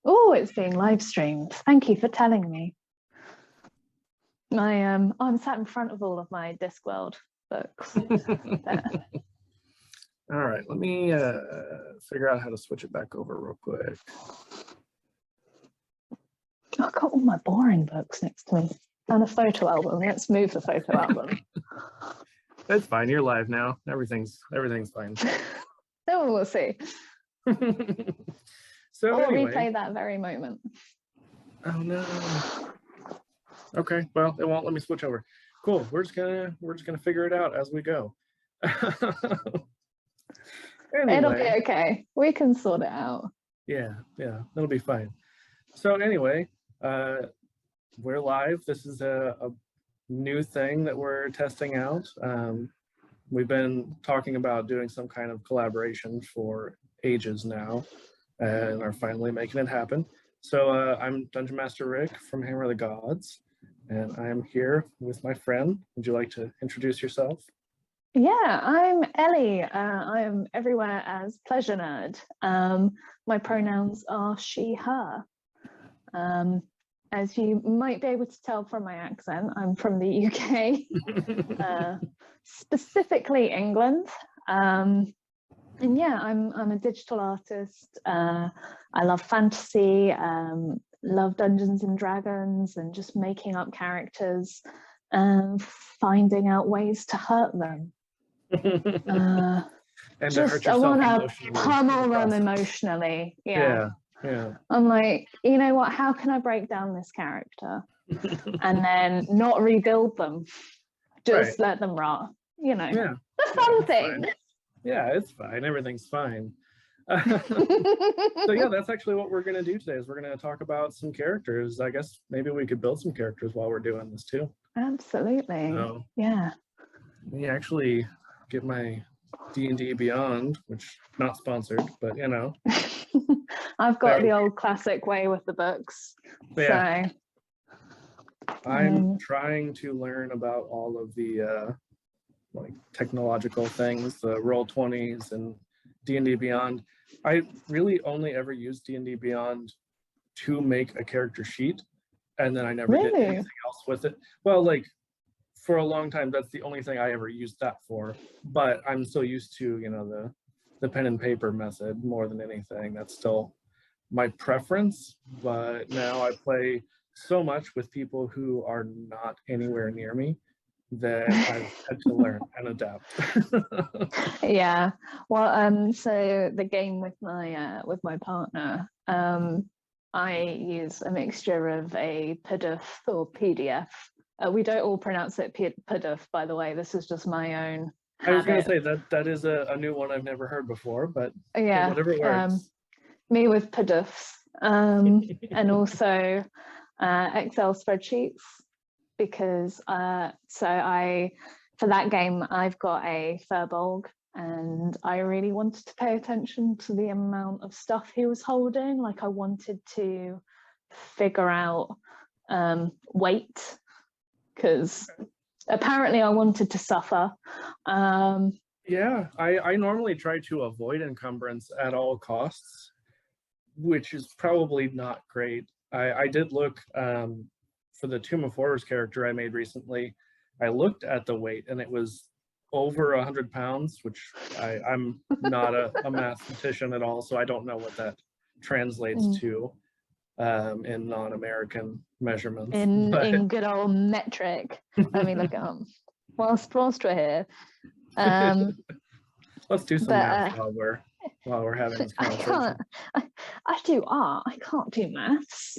Oh, it's being live streamed. Thank you for telling me. I'm sat in front of all of my Discworld books. All right, let me figure out how to switch it back over real quick. I've got all my boring books next to me and a photo album. Let's move the photo album. That's fine. You're live now. Everything's fine. No, we'll see. So or anyway, replay that very moment. Oh no. Okay, well, it won't let me switch over. Cool. We're just gonna figure it out as we go. Anyway, it'll be okay. We can sort it out. Yeah, it'll be fine. So anyway, we're live. This is a new thing that we're testing out. We've been talking about doing some kind of collaboration for ages now, and are finally making it happen. So I'm Dungeon Master Rick from Hammer of the Gods, and I'm here with my friend. Would you like to introduce yourself? Yeah, I'm Ellie. I am everywhere as Pleasure Nerd. My pronouns are she, her. As you might be able to tell from my accent, I'm from the UK, specifically England. And yeah, I'm a digital artist. I love fantasy, love Dungeons and Dragons, and just making up characters and finding out ways to hurt them. And just I want to pummel them emotionally. Yeah. I'm like, you know what, how can I break down this character and then not rebuild them, just let them rot, you know. The fun thing. Fine. Yeah, it's fine, everything's fine. So yeah, that's actually what we're going to do today, is we're going to talk about some characters. I guess maybe we could build some characters while we're doing this too. Absolutely. So, yeah, me actually get my D&D Beyond, which not sponsored, but you know. I've got the old classic way with the books. Yeah. So I'm trying to learn about all of the like technological things, the Roll20s and D&D Beyond. I really only ever used D&D Beyond to make a character sheet, and then I never did anything else with it. Well, like for a long time, that's the only thing I ever used that for. But I'm so used to, you know, the pen and paper method more than anything. That's still my preference. But now I play so much with people who are not anywhere near me that I've had to learn and adapt. Yeah. Well, so the game with my partner, I use a mixture of a PDF or PDF. We don't all pronounce it PDF, by the way. This is just my own habit. I was going to say that is a new one I've never heard before, but yeah, whatever works. Me with PDFs, and also Excel spreadsheets, because for that game I've got a Furbolg, and I really wanted to pay attention to the amount of stuff he was holding. Like I wanted to figure out weight, because apparently I wanted to suffer. Yeah, I normally try to avoid encumbrance at all costs, which is probably not great. I did look for the Tomb of Horrors character I made recently. I looked at the weight and it was over 100 pounds, which I'm not a mathematician at all, so I don't know what that translates to in non-American measurements. In good old metric. Let me look it up. Whilst we're here. Let's do some math while we're having this conversation. I do art. I can't do maths.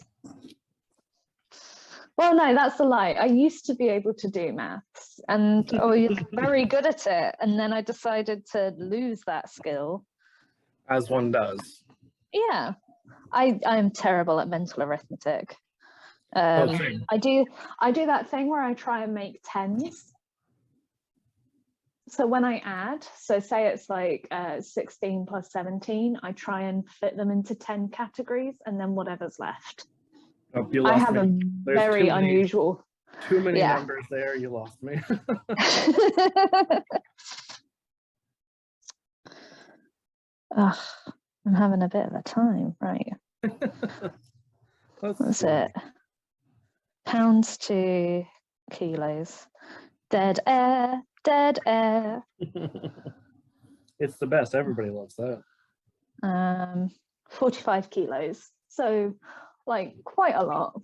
Well, no, that's a lie. I used to be able to do maths, and I was very good at it. And then I decided to lose that skill. As one does. Yeah, I'm terrible at mental arithmetic. I do that thing where I try and make tens. So when I add, so say it's like 16 plus 17, I try and fit them into 10 categories, and then whatever's left. Oh, you lost me. A very unusual. Too many numbers there. You lost me. I'm having a bit of a time, right? That's it. Pounds to kilos. Dead air, dead air. It's the best. Everybody loves that. 45 kilos. So like quite a lot.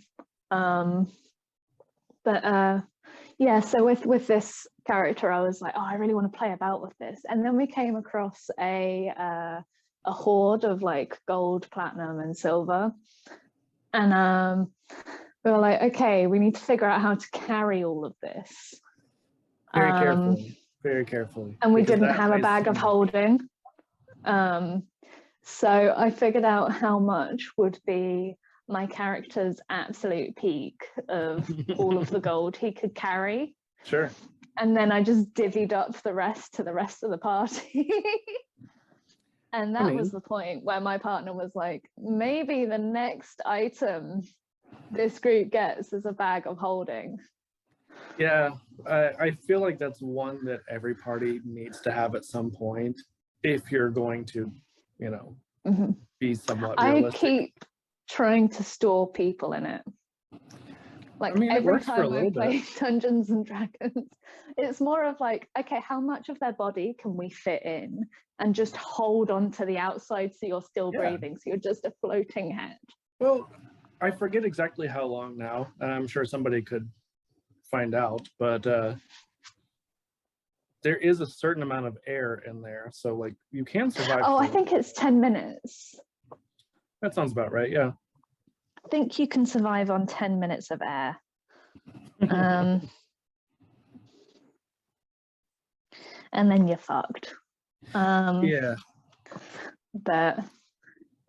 Yeah, so with this character, I was like, oh, I really want to play about with this. And then we came across a hoard of like gold, platinum, and silver. And we were like, okay, we need to figure out how to carry all of this. Very carefully, very carefully. And we didn't have a bag of holding. So I figured out how much would be my character's absolute peak of all of the gold he could carry. Sure. And then I just divvied up the rest to the rest of the party. And that was the point where my partner was like, maybe the next item this group gets is a bag of holding. Yeah, I feel like that's one that every party needs to have at some point if you're going to, you know, be somewhat realistic. I keep trying to store people in it. Like, I mean, every time I play Dungeons and Dragons, it's more of like, okay, how much of their body can we fit in and just hold on to the outside so you're still breathing, so you're just a floating head. Well, I forget exactly how long now, and I'm sure somebody could find out, but there is a certain amount of air in there, so like you can survive. Oh, I think it's 10 minutes. That sounds about right, yeah. I think you can survive on 10 minutes of air. And then you're fucked. Yeah. But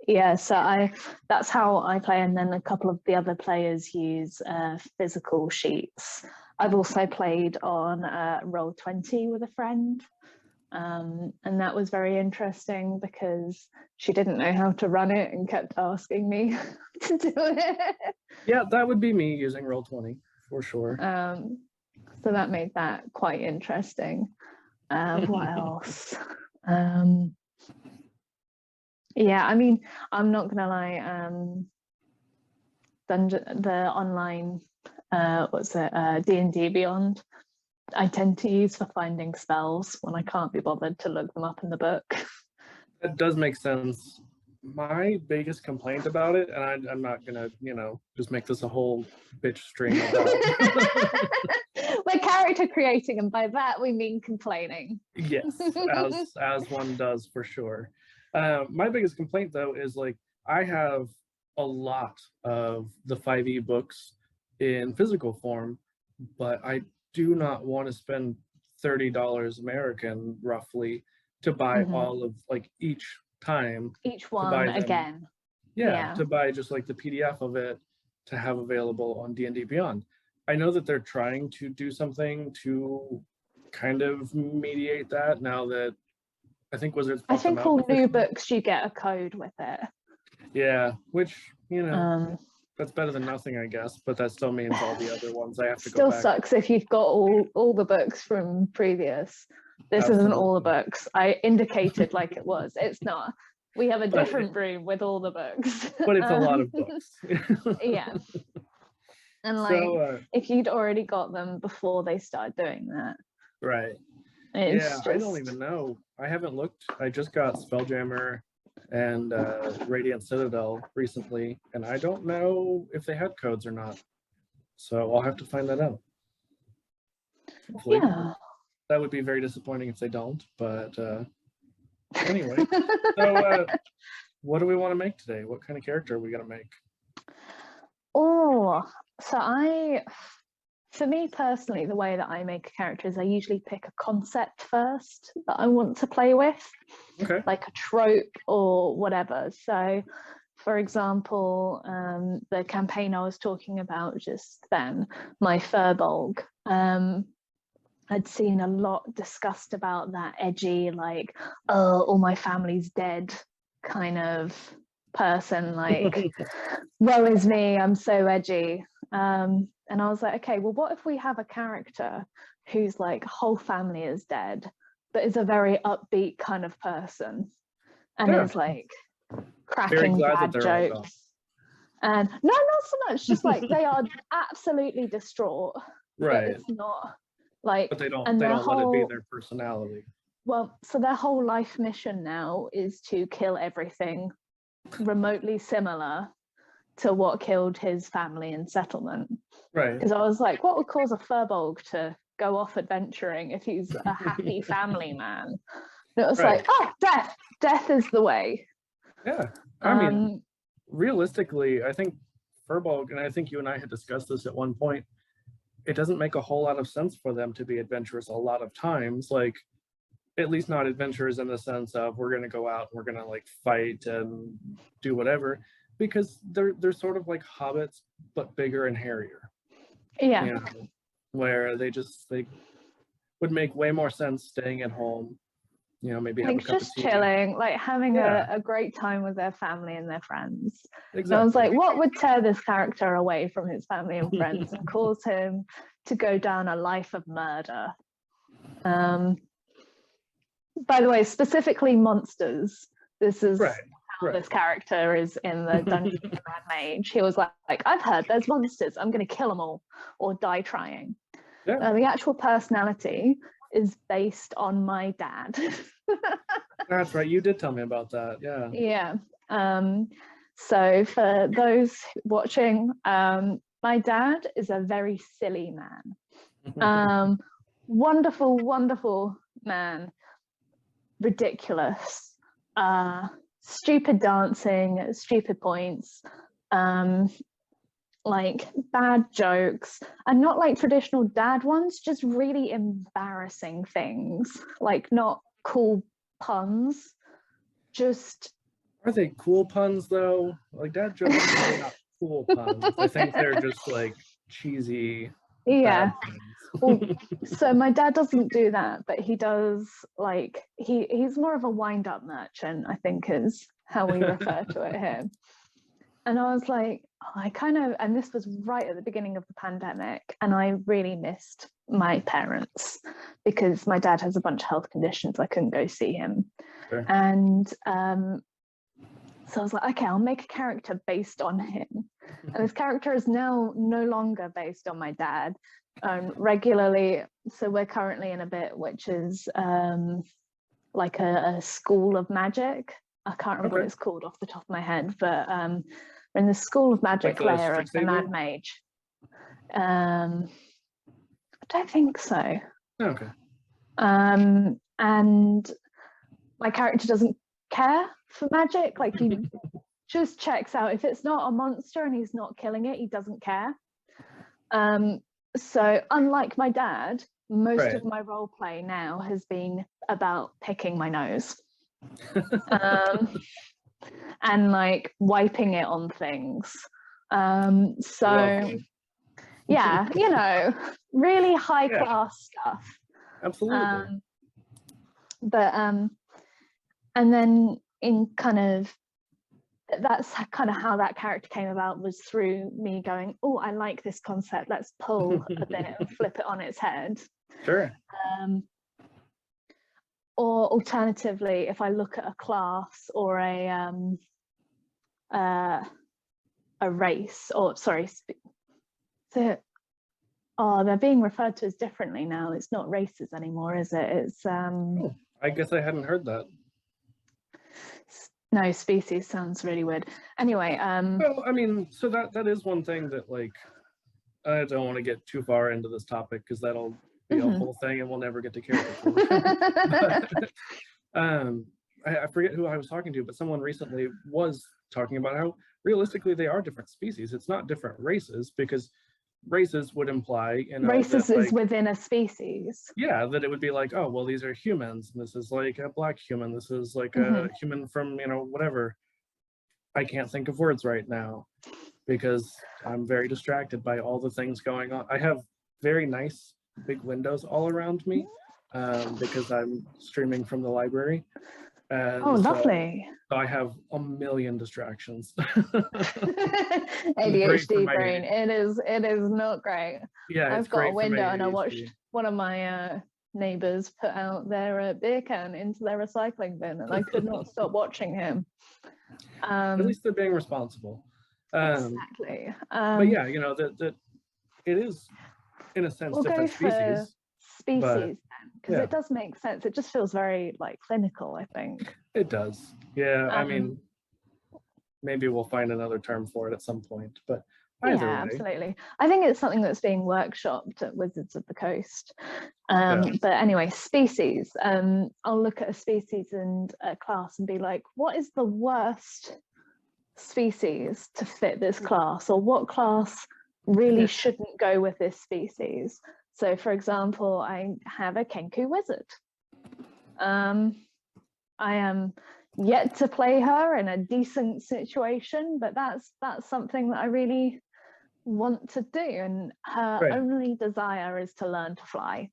yeah, so that's how I play, and then a couple of the other players use physical sheets. I've also played on Roll20 with a friend, and that was very interesting because she didn't know how to run it and kept asking me to do it. Yeah, that would be me using Roll20 for sure. So that made that quite interesting. What else? Yeah, I mean, I'm not gonna lie, the online D&D Beyond, I tend to use for finding spells when I can't be bothered to look them up in the book. That does make sense. My biggest complaint about it, and I'm not gonna, you know, just make this a whole bitch stream about We're character creating, and by that we mean complaining. Yes, as one does for sure. My biggest complaint though is like I have a lot of the 5e books in physical form, but I do not want to spend $30 American roughly to buy all of like each one again. Yeah, to buy just like the PDF of it to have available on D&D Beyond. I know that they're trying to do something to kind of mediate that now that I think Wizards. I think all new books you get a code with it. Yeah, which, you know, that's better than nothing, I guess, but that still means all the other ones I have to go back. Still sucks if you've got all the books from previous. This Absolutely. Isn't all the books. I indicated like it was. It's not. We have a different room with all the books. But it's a lot of books. Yeah. And like, so, if you'd already got them before they started doing that. Right. I don't even know. I haven't looked. I just got Spelljammer and Radiant Citadel recently, and I don't know if they had codes or not. So I'll have to find that out. Hopefully. Yeah. That would be very disappointing if they don't, but anyway. So what do we want to make today? What kind of character are we going to make? Oh, so for me personally, the way that I make a character is I usually pick a concept first that I want to play with, like a trope or whatever. So, for example, the campaign I was talking about just then, my Furbolg, I'd seen a lot discussed about that edgy, like, oh, all my family's dead kind of person, like, woe is me, I'm so edgy. And I was like, okay, well, what if we have a character whose like whole family is dead, but is a very upbeat kind of person, and is like cracking glad that bad they're all gone. jokes. And no, not so much. Just like they are absolutely distraught. But Right. it's not like, But they don't and let it be whole, their personality. well, so their whole life mission now is to kill everything remotely similar to what killed his family in Settlement. Right. Because I was like, what would cause a Furbolg to go off adventuring if he's a happy family man? And it was Right. like, oh, death is the way. Yeah. I mean, realistically, I think Furbolg, and I think you and I had discussed this at one point, it doesn't make a whole lot of sense for them to be adventurous a lot of times. Like, at least not adventurous in the sense of we're going to go out and we're going to like fight and do whatever, because they're sort of like hobbits but bigger and hairier. Yeah. You know, where they would make way more sense staying at home, you know, maybe have a Like cup just of tea. chilling, like having Yeah. a great time with their family and their friends. Exactly. So I was like, what would tear this character away from his family and friends and cause him to go down a life of murder? By the way, specifically monsters. This is how this character is in the Dungeons and Mad Mage. He was like, I've heard there's monsters. I'm going to kill them all or die trying. Yeah. The actual personality is based on my dad. That's right. You did tell me about that. Yeah. Yeah. So for those watching, my dad is a very silly man. Wonderful, wonderful man. Ridiculous. Stupid dancing, stupid points. Like bad jokes, and not like traditional dad ones, just really embarrassing things, like not cool puns. Just, are they cool puns though? Like dad jokes are not cool puns. I think they're just like cheesy. Yeah. Well, so my dad doesn't do that, but he does, like he's more of a wind-up merchant, I think is how we refer to it here. And I was like, and this was right at the beginning of the pandemic, and I really missed my parents because my dad has a bunch of health conditions. I couldn't go see him. Sure. And so I was like, okay, I'll make a character based on him. And this character is now no longer based on my dad. Regularly, so we're currently in a bit which is like a school of magic. I can't remember what it's called off the top of my head, but we're in the School of Magic like layer of the Mad Mage. I don't think so. Okay. And my character doesn't care for magic. Like he just checks out. If it's not a monster and he's not killing it, he doesn't care. So unlike my dad, most of my role play now has been about picking my nose. And like wiping it on things. So yeah, you know, really high class stuff. Absolutely. But and then in kind of, that's kind of how that character came about, was through me going, oh, I like this concept, let's pull a bit and flip it on its head. Sure. Or alternatively, if I look at a class or a race, or sorry, they're being referred to as differently now. It's not races anymore, is it? It's I guess I hadn't heard that. No, species sounds really weird. Anyway, well, I mean, so that is one thing that, like, I don't want to get too far into this topic because that'll be a whole thing and we'll never get to character. I forget who I was talking to, but someone recently was talking about how realistically they are different species. It's not different races, because races would imply, you know, races that, like, is within a species. Yeah, that it would be like, oh, well, these are humans, and this is like a black human, this is like a human from, you know, whatever. I can't think of words right now because I'm very distracted by all the things going on. I have very nice big windows all around me because I'm streaming from the library. And oh, lovely. So I have a million distractions. ADHD brain. It is not great. Yeah, I've got a window and I watched one of my neighbors put out their beer can into their recycling bin, and I could not stop watching him. At least they're being responsible. Exactly. But yeah, you know, that it is in a sense We'll different go for species. species because yeah. it does make sense. It just feels very like clinical, I think. It does. Yeah, I mean, Um, maybe we'll find another term for it at some point, but either yeah, way. absolutely. I think it's something that's being workshopped at Wizards of the Coast. Yeah. But anyway, species. I'll look at a species and a class and be like, what is the worst species to fit this class, or what class really shouldn't go with this species? So for example, I have a Kenku wizard. I am yet to play her in a decent situation, but that's something that I really want to do, and her Right. only desire is to learn to fly.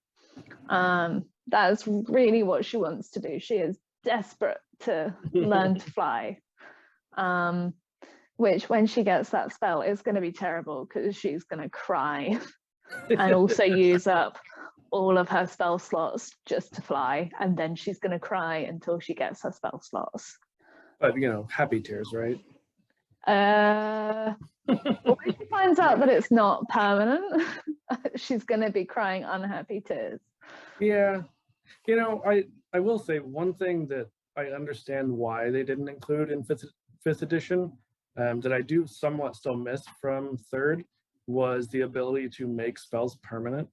That's really what she wants to do. She is desperate to learn to fly, which when she gets that spell is going to be terrible because she's going to cry and also use up all of her spell slots just to fly, and then she's going to cry until she gets her spell slots. But you know, happy tears, right? When she finds out that it's not permanent, she's going to be crying unhappy tears. Yeah, you know, I will say one thing that I understand why they didn't include in fifth edition, that I do somewhat still miss from third, was the ability to make spells permanent.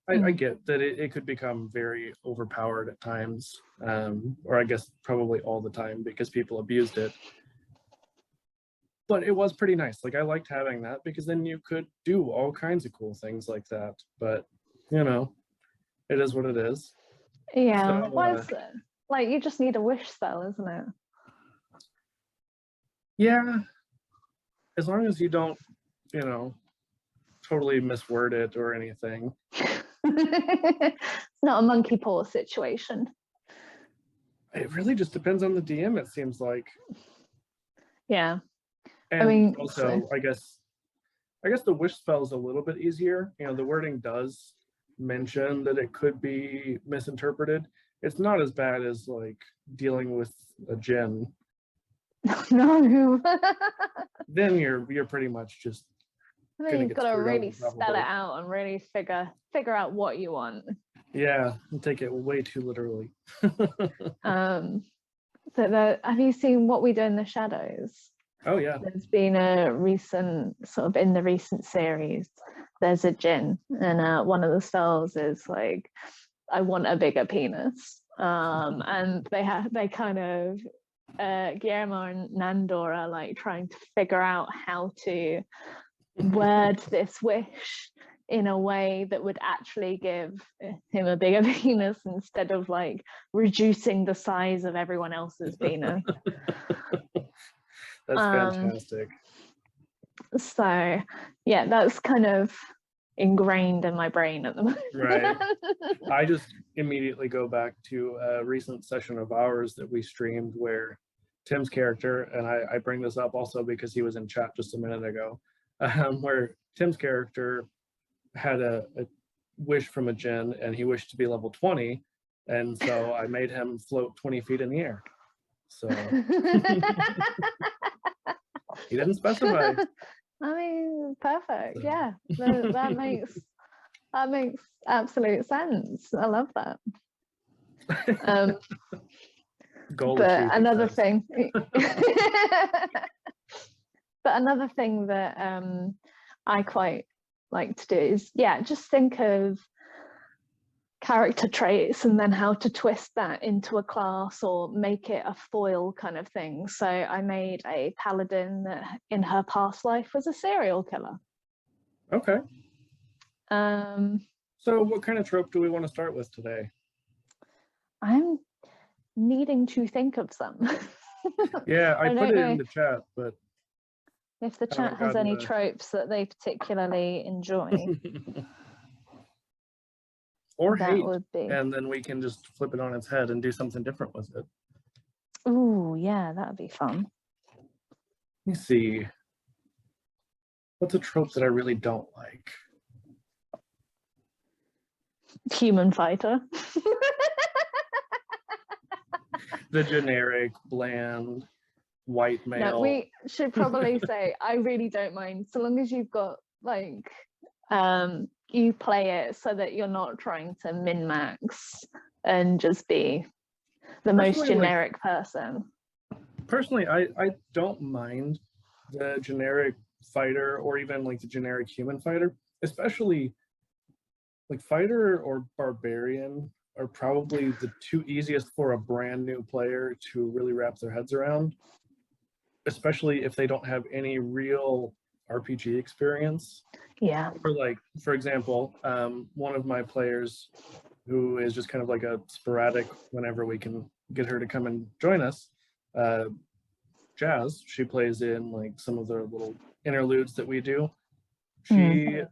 I get that it could become very overpowered at times, or I guess probably all the time because people abused it. But it was pretty nice. Like I liked having that because then you could do all kinds of cool things like that. But you know, it is what it is. Yeah, So, what is it? Like you just need a wish spell, isn't it? yeah, as long as you don't, you know, totally misword it or anything. It's not a monkey paw situation. It really just depends on the DM, it seems like. Yeah. And I mean, also, I guess the wish spell is a little bit easier. You know, the wording does mention that it could be misinterpreted. It's not as bad as like dealing with a djinn. No. Then you're pretty much just Then you've got to really over, spell it out and really figure out what you want. Yeah, and take it way too literally. So have you seen What We Do in the Shadows? Oh yeah. There's been a recent in the recent series, there's a djinn, and one of the spells is like, I want a bigger penis. And they kind of Guillermo and Nandor are like trying to figure out how to word this wish in a way that would actually give him a bigger penis instead of like reducing the size of everyone else's penis. That's fantastic. So yeah, that's kind of ingrained in my brain at the moment. Right. I just immediately go back to a recent session of ours that we streamed where Tim's character, and I bring this up also because he was in chat just a minute ago, where Tim's character had a wish from a djinn and he wished to be level 20, and so I made him float 20 feet in the air. So he didn't specify. I mean, perfect. Yeah, that makes absolute sense. I love that. Goal but achieved, another thing, but another thing that I quite like to do is, yeah, just think of character traits and then how to twist that into a class or make it a foil kind of thing. So I made a paladin that in her past life was a serial killer. Okay. So what kind of trope do we want to start with today? I'm needing to think of some. Yeah, I put it in the chat, but if the chat has any tropes that they particularly enjoy. Or that hate, would be. And then we can just flip it on its head and do something different with it. Ooh, yeah, that would be fun. Let me see. What's a trope that I really don't like? Human fighter. The generic, bland, white male. No, we should probably say I really don't mind, so long as you've got like you play it so that you're not trying to min-max and just be the most Personally, generic person. Personally, I don't mind the generic fighter or even like the generic human fighter, especially like fighter or barbarian are probably the two easiest for a brand new player to really wrap their heads around, especially if they don't have any real RPG experience. Yeah. Or like, for example, one of my players who is just kind of like a sporadic whenever we can get her to come and join us, Jazz, she plays in like some of the little interludes that we do. She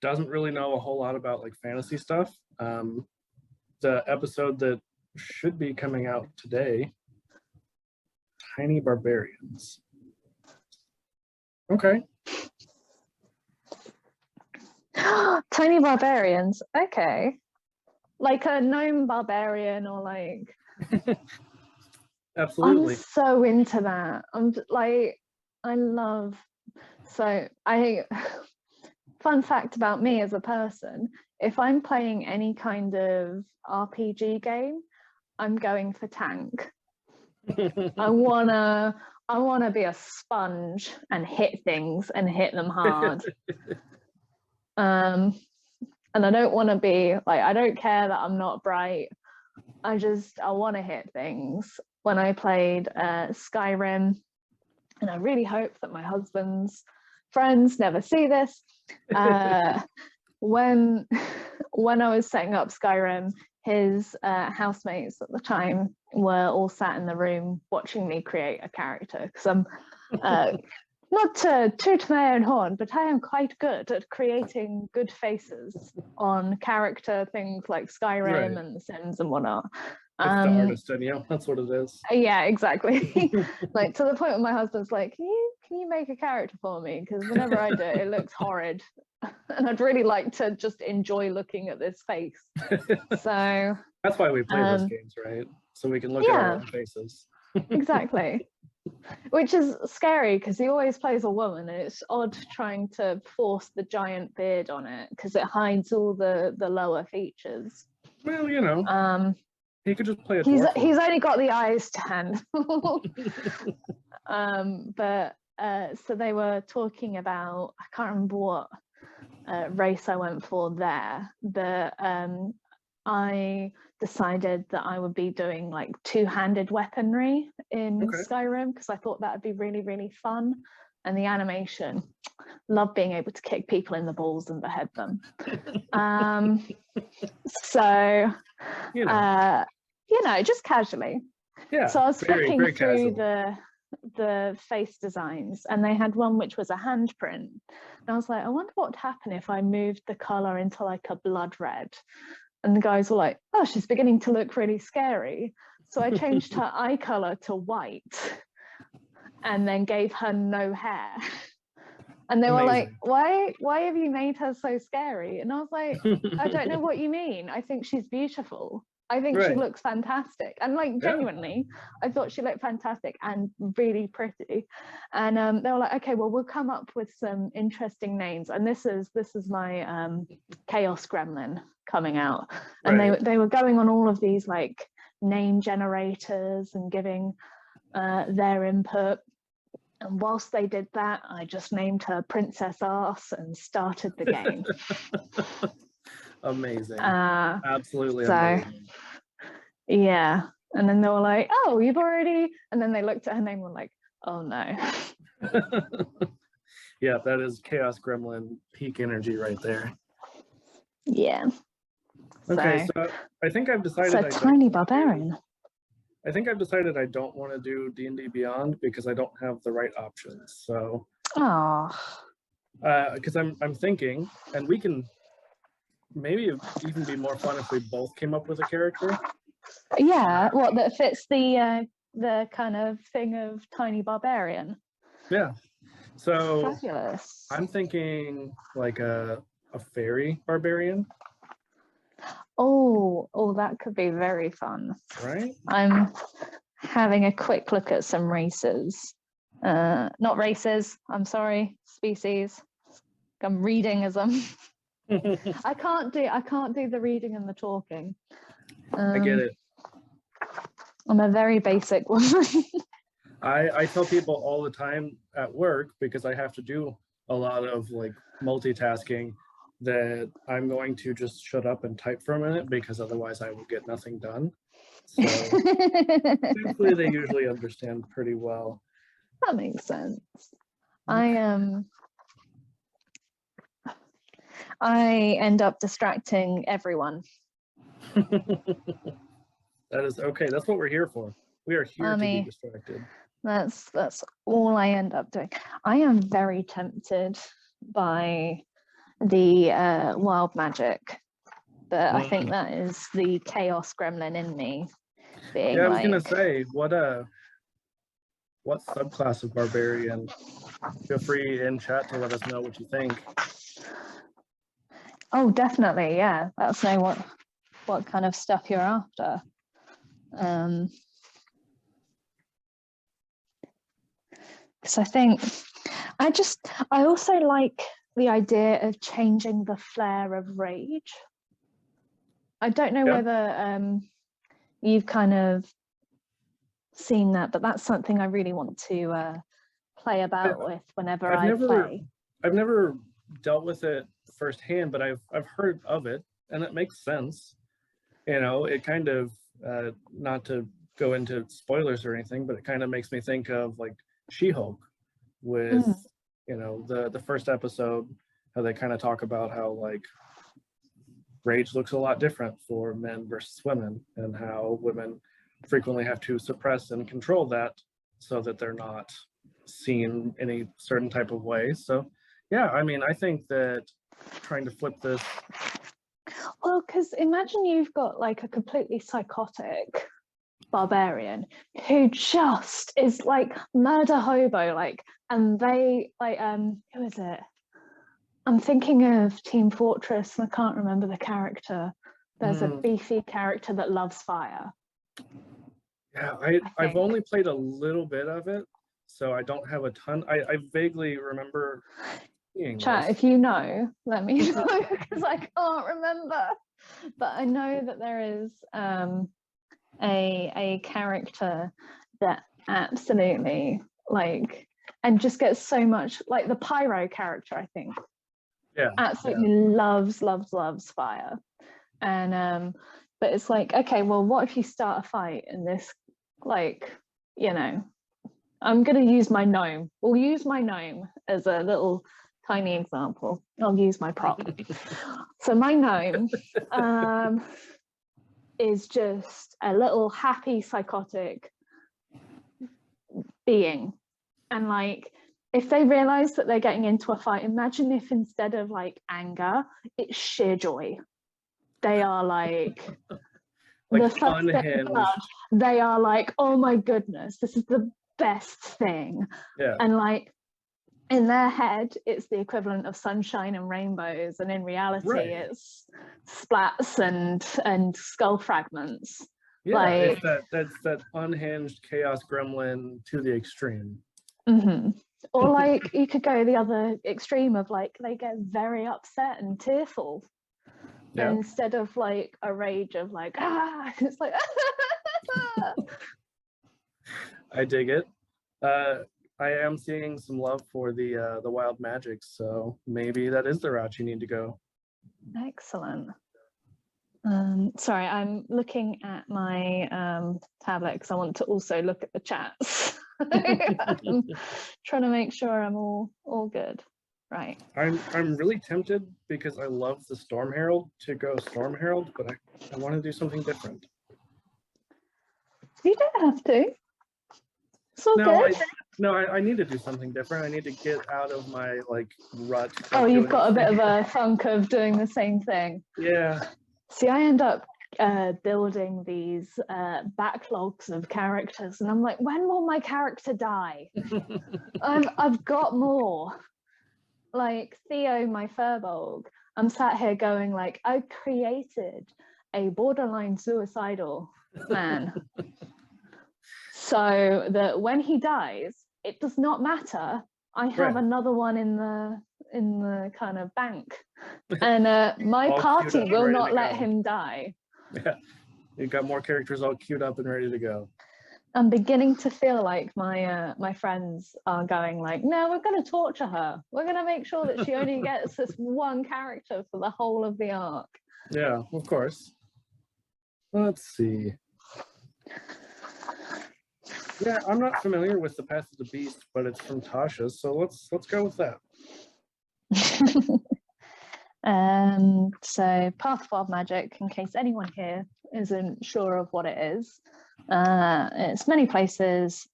doesn't really know a whole lot about like fantasy stuff. The episode that should be coming out today, Tiny Barbarians. Okay. Tiny barbarians. Okay. Like a gnome barbarian or like Absolutely. I'm so into that. I'm like I love fun fact about me as a person, if I'm playing any kind of RPG game, I'm going for tank. I wanna be a sponge and hit things and hit them hard. And I don't want to be like, I don't care that I'm not bright. I want to hit things. When I played Skyrim, and I really hope that my husband's friends never see this, when I was setting up Skyrim, his housemates at the time were all sat in the room watching me create a character, because I'm not to toot my own horn, but I am quite good at creating good faces on character things like Skyrim and The Sims and whatnot. It's the artist in you. That's what it is. Yeah, exactly. Like to the point where my husband's like, can you make a character for me? Because whenever I do it looks horrid. And I'd really like to just enjoy looking at this face. So that's why we play those games, right? So we can look at our own faces. Exactly. Which is scary because he always plays a woman, and it's odd trying to force the giant beard on it because it hides all the lower features. Well, you know, he could just play a he's dwarf. He's only got the eyes to hand. But so they were talking about, I can't remember what race I went for there, but I decided that I would be doing like two-handed weaponry in Skyrim because I thought that would be really, really fun. And the animation, love being able to kick people in the balls and behead them. So, you know, just casually. Yeah. So I was flipping through the face designs, and they had one which was a handprint. And I was like, I wonder what would happen if I moved the color into like a blood red. And the guys were like, oh, she's beginning to look really scary. So I changed her eye color to white and then gave her no hair. And they were like, why have you made her so scary? And I was like, I don't know what you mean. I think she's beautiful. I think she looks fantastic. And like, genuinely, I thought she looked fantastic and really pretty. And they were like, okay, well, we'll come up with some interesting names. And this is my Chaos Gremlin coming out. And they were going on all of these like name generators and giving their input. And whilst they did that, I just named her Princess Arse and started the game. Amazing. Absolutely amazing. Yeah. And then they were like, oh, you've already, and then they looked at her name and were like, oh no. Yeah, that is Chaos Gremlin peak energy right there. Yeah. Okay, so I think I've decided. So Tiny Barbarian. I think I've decided I don't want to do D&D Beyond because I don't have the right options. So. Because I'm thinking, and we can. Maybe it'd even be more fun if we both came up with a character. Yeah, what that fits the kind of thing of Tiny Barbarian. Yeah. So fabulous. I'm thinking like a fairy barbarian. Oh, that could be very fun. right? I'm having a quick look at some races. Not races, I'm sorry, species. I'm reading as I'm I can't do the reading and the talking. I get it. I'm a very basic woman. I tell people all the time at work, because I have to do a lot of like multitasking, that I'm going to just shut up and type for a minute, because otherwise I will get nothing done. So thankfully they usually understand pretty well. That makes sense. I end up distracting everyone. That is okay. That's what we're here for. We are here to be distracted. That's all I end up doing. I am very tempted by the wild magic, but I think that is the chaos gremlin in me being yeah, I was gonna say, what subclass of barbarian? Feel free in chat to let us know what you think. Oh, definitely, yeah. Let us know what kind of stuff you're after. Because I think I also like the idea of changing the flair of rage. I don't know whether you've kind of seen that, but that's something I really want to play about with whenever I play. I've never dealt with it firsthand, but I've heard of it, and it makes sense. You know, it kind of not to go into spoilers or anything, but it kind of makes me think of like She-Hulk with you know the first episode, how they kind of talk about how like rage looks a lot different for men versus women, and how women frequently have to suppress and control that so that they're not seen any certain type of way. So yeah, I mean, I think that trying to flip this. Well, because imagine you've got like a completely psychotic barbarian who just is like murder hobo, like, and they like who is it? I'm thinking of Team Fortress and I can't remember the character. There's a beefy character that loves fire. Yeah, I've only played a little bit of it, so I don't have a ton. I vaguely remember seeing Chat, this. if you know, let me know, because I can't remember. But I know that there is a character that absolutely like, and just gets so much, like the pyro character, I think. Yeah, absolutely loves fire. And but it's like, okay, well, what if you start a fight in this, like, you know, I'm gonna use my gnome. We'll use my gnome as a little tiny example. I'll use my prop. So my gnome is just a little happy psychotic being, and like, if they realize that they're getting into a fight, imagine if instead of like anger, it's sheer joy. They are like the unhinged. They are like, oh my goodness, this is the best thing. Yeah. And like in their head, it's the equivalent of sunshine and rainbows, and in reality, it's splats and skull fragments. Yeah, like, it's that unhinged chaos gremlin to the extreme. Or like you could go the other extreme of like they get very upset and tearful. And instead of like a rage of like it's like I dig it. I am seeing some love for the wild magic, so maybe that is the route you need to go. Excellent. Sorry, I'm looking at my tablet because I want to also look at the chats. I'm trying to make sure I'm all good. Right. I'm really tempted, because I love the Storm Herald, to go Storm Herald, but I want to do something different. You don't have to. It's all good. I need to do something different. I need to get out of my like rut. Oh, you've got a bit of a funk of doing the same thing. Yeah. See, I end up building these backlogs of characters, and I'm like, when will my character die? I've got more. Like Theo, my Furbolg, I'm sat here going like, I created a borderline suicidal man. So that when he dies, it does not matter. I have another one in the kind of bank, and my party will not let him die. Yeah, you've got more characters all queued up and ready to go. I'm beginning to feel like my friends are going like, no, we're going to torture her. We're going to make sure that she only gets this one character for the whole of the arc. Yeah, of course. Let's see. Yeah, I'm not familiar with The Path of the Beast, but it's from Tasha, so let's go with that. So Path of Wild Magic, in case anyone here isn't sure of what it is, it's many places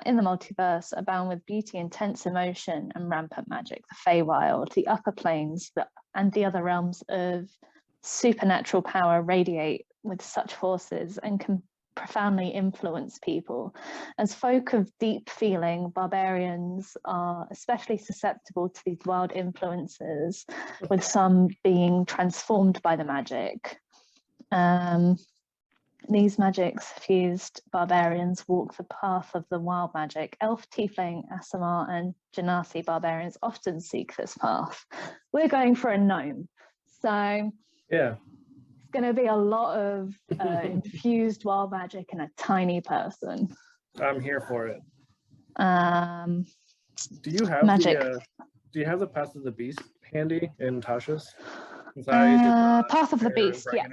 in the multiverse abound with beauty, intense emotion, and rampant magic. The Feywild, the upper planes, and the other realms of supernatural power radiate with such forces and can profoundly influence people. As folk of deep feeling, barbarians are especially susceptible to these wild influences, with some being transformed by the magic. These magics fused barbarians walk the path of the wild magic. Elf, Tiefling, Aasimar, and Genasi barbarians often seek this path. We're going for a gnome, so yeah, it's going to be a lot of infused wild magic in a tiny person. I'm here for it. Do you have magic. Do you have the Path of the Beast handy in Tasha's? Path of the Beast, yeah.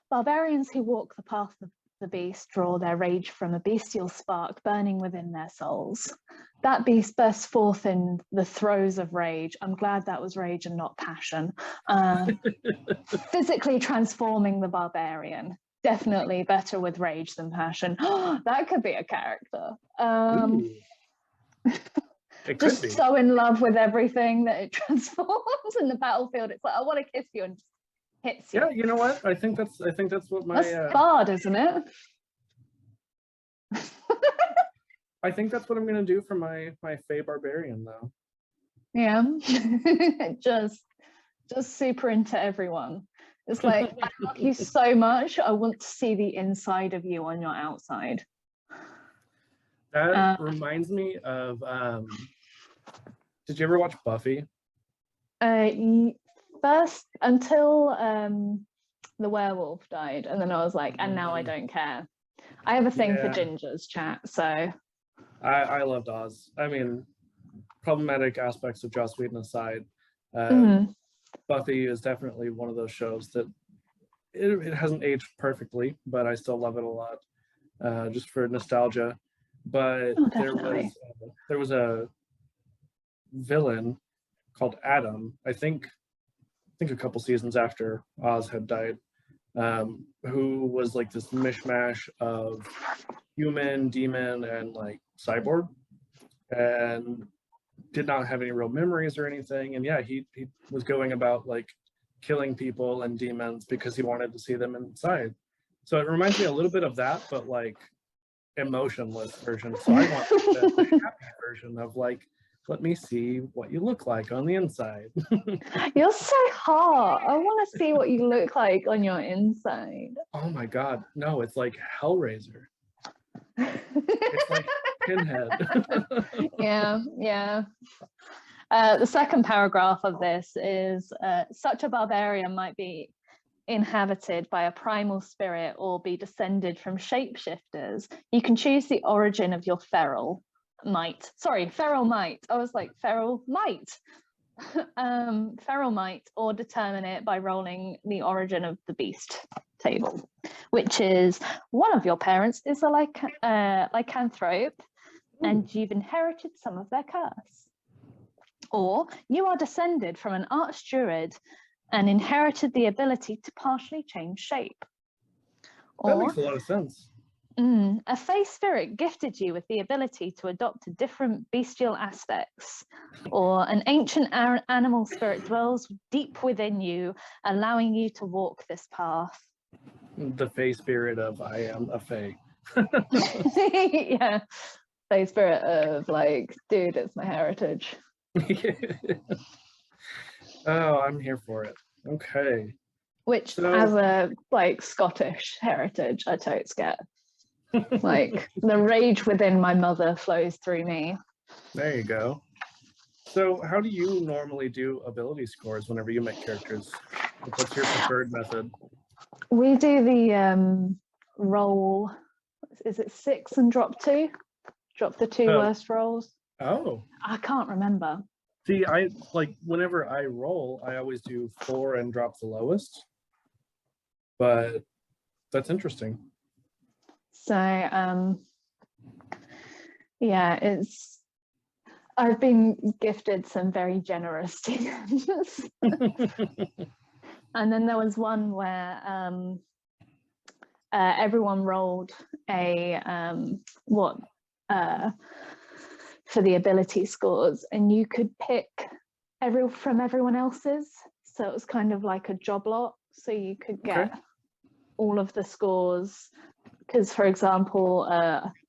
Barbarians who walk the path of the beast draw their rage from a bestial spark burning within their souls. That beast bursts forth in the throes of rage. I'm glad that was rage and not passion. Physically transforming the barbarian. Definitely better with rage than passion. That could be a character. It could just be. So in love with everything that it transforms in the battlefield. It's like, I want to kiss you, and just hits you. Yeah, you know what? I think that's what my that's bard, isn't it? I think that's what I'm gonna do for my Fey barbarian though. Yeah. just super into everyone. It's like, I love you so much, I want to see the inside of you on your outside. That reminds me of did you ever watch Buffy? First, until the werewolf died, and then I was like, and now I don't care. I have a thing for gingers, chat, so I loved Oz. I mean, problematic aspects of Joss Whedon aside, Buffy is definitely one of those shows that it hasn't aged perfectly, but I still love it a lot, just for nostalgia. But there was a villain called Adam, I think a couple seasons after Oz had died, who was like this mishmash of human, demon, and like cyborg, and did not have any real memories or anything. And yeah, he was going about like killing people and demons because he wanted to see them inside. So it reminds me a little bit of that, but like emotionless version. So I want the happy version of like, let me see what you look like on the inside. You're so hot. I want to see what you look like on your inside. Oh my God. No, it's like Hellraiser. It's like Pinhead. Yeah. The second paragraph of this is, such a barbarian might be inhabited by a primal spirit or be descended from shapeshifters. You can choose the origin of your feral might. I was like, feral might. Feral might, or determine it by rolling the origin of the beast table, which is one of your parents is a lycanthrope, and you've inherited some of their curse. Or you are descended from an archdruid and inherited the ability to partially change shape. That makes a lot of sense. A Fey spirit gifted you with the ability to adopt different bestial aspects, or an ancient animal spirit dwells deep within you, allowing you to walk this path. The Fey spirit of I am a Fey. Yeah, Fey spirit of like, dude, it's my heritage. Oh, I'm here for it. Okay. which So as a like Scottish heritage, I totes get. Like the rage within my mother flows through me. there you go. So how do you normally do ability scores whenever you make characters? Like, what's your preferred method? We do the roll, is it 6 and drop 2? Drop the 2 worst rolls. Oh. I can't remember. See, I like whenever I roll, I always do 4 and drop the lowest. But that's interesting. So yeah, I've been gifted some very generous DMs. And then there was one where everyone rolled a for the ability scores, and you could pick from everyone else's. So it was kind of like a job lot. So you could get all of the scores. Because, for example,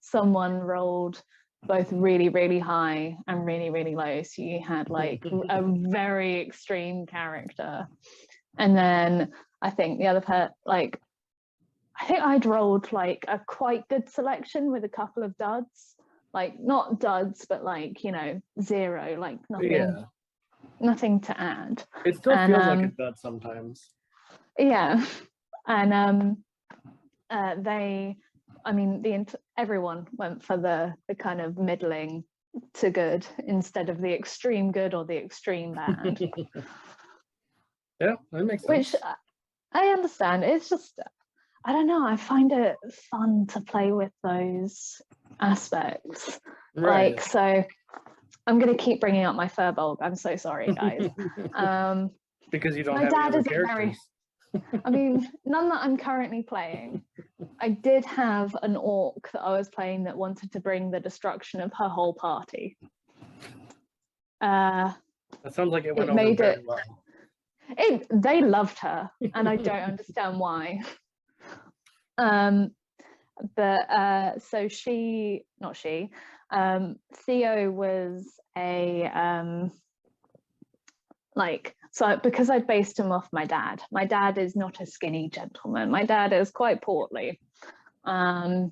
someone rolled both really, really high and really, really low. So you had like a very extreme character. And then I think the other part, like, I think I'd rolled like a quite good selection with a couple of duds. Like, not duds, but like, 0, like nothing to add. It still feels like a dud sometimes. Yeah. And everyone went for the kind of middling to good instead of the extreme good or the extreme bad. Yeah, that makes sense. Which I understand. It's just, I don't know, I find it fun to play with those aspects. Right. Like, so I'm going to keep bringing up my Firbolg. I'm so sorry, guys. Because you don't my have dad any is characters. None that I'm currently playing. I did have an orc that I was playing that wanted to bring the destruction of her whole party. That sounds like it went over very well. They loved her, and I don't understand why. So Theo was because I based him off my dad. My dad is not a skinny gentleman. My dad is quite portly. And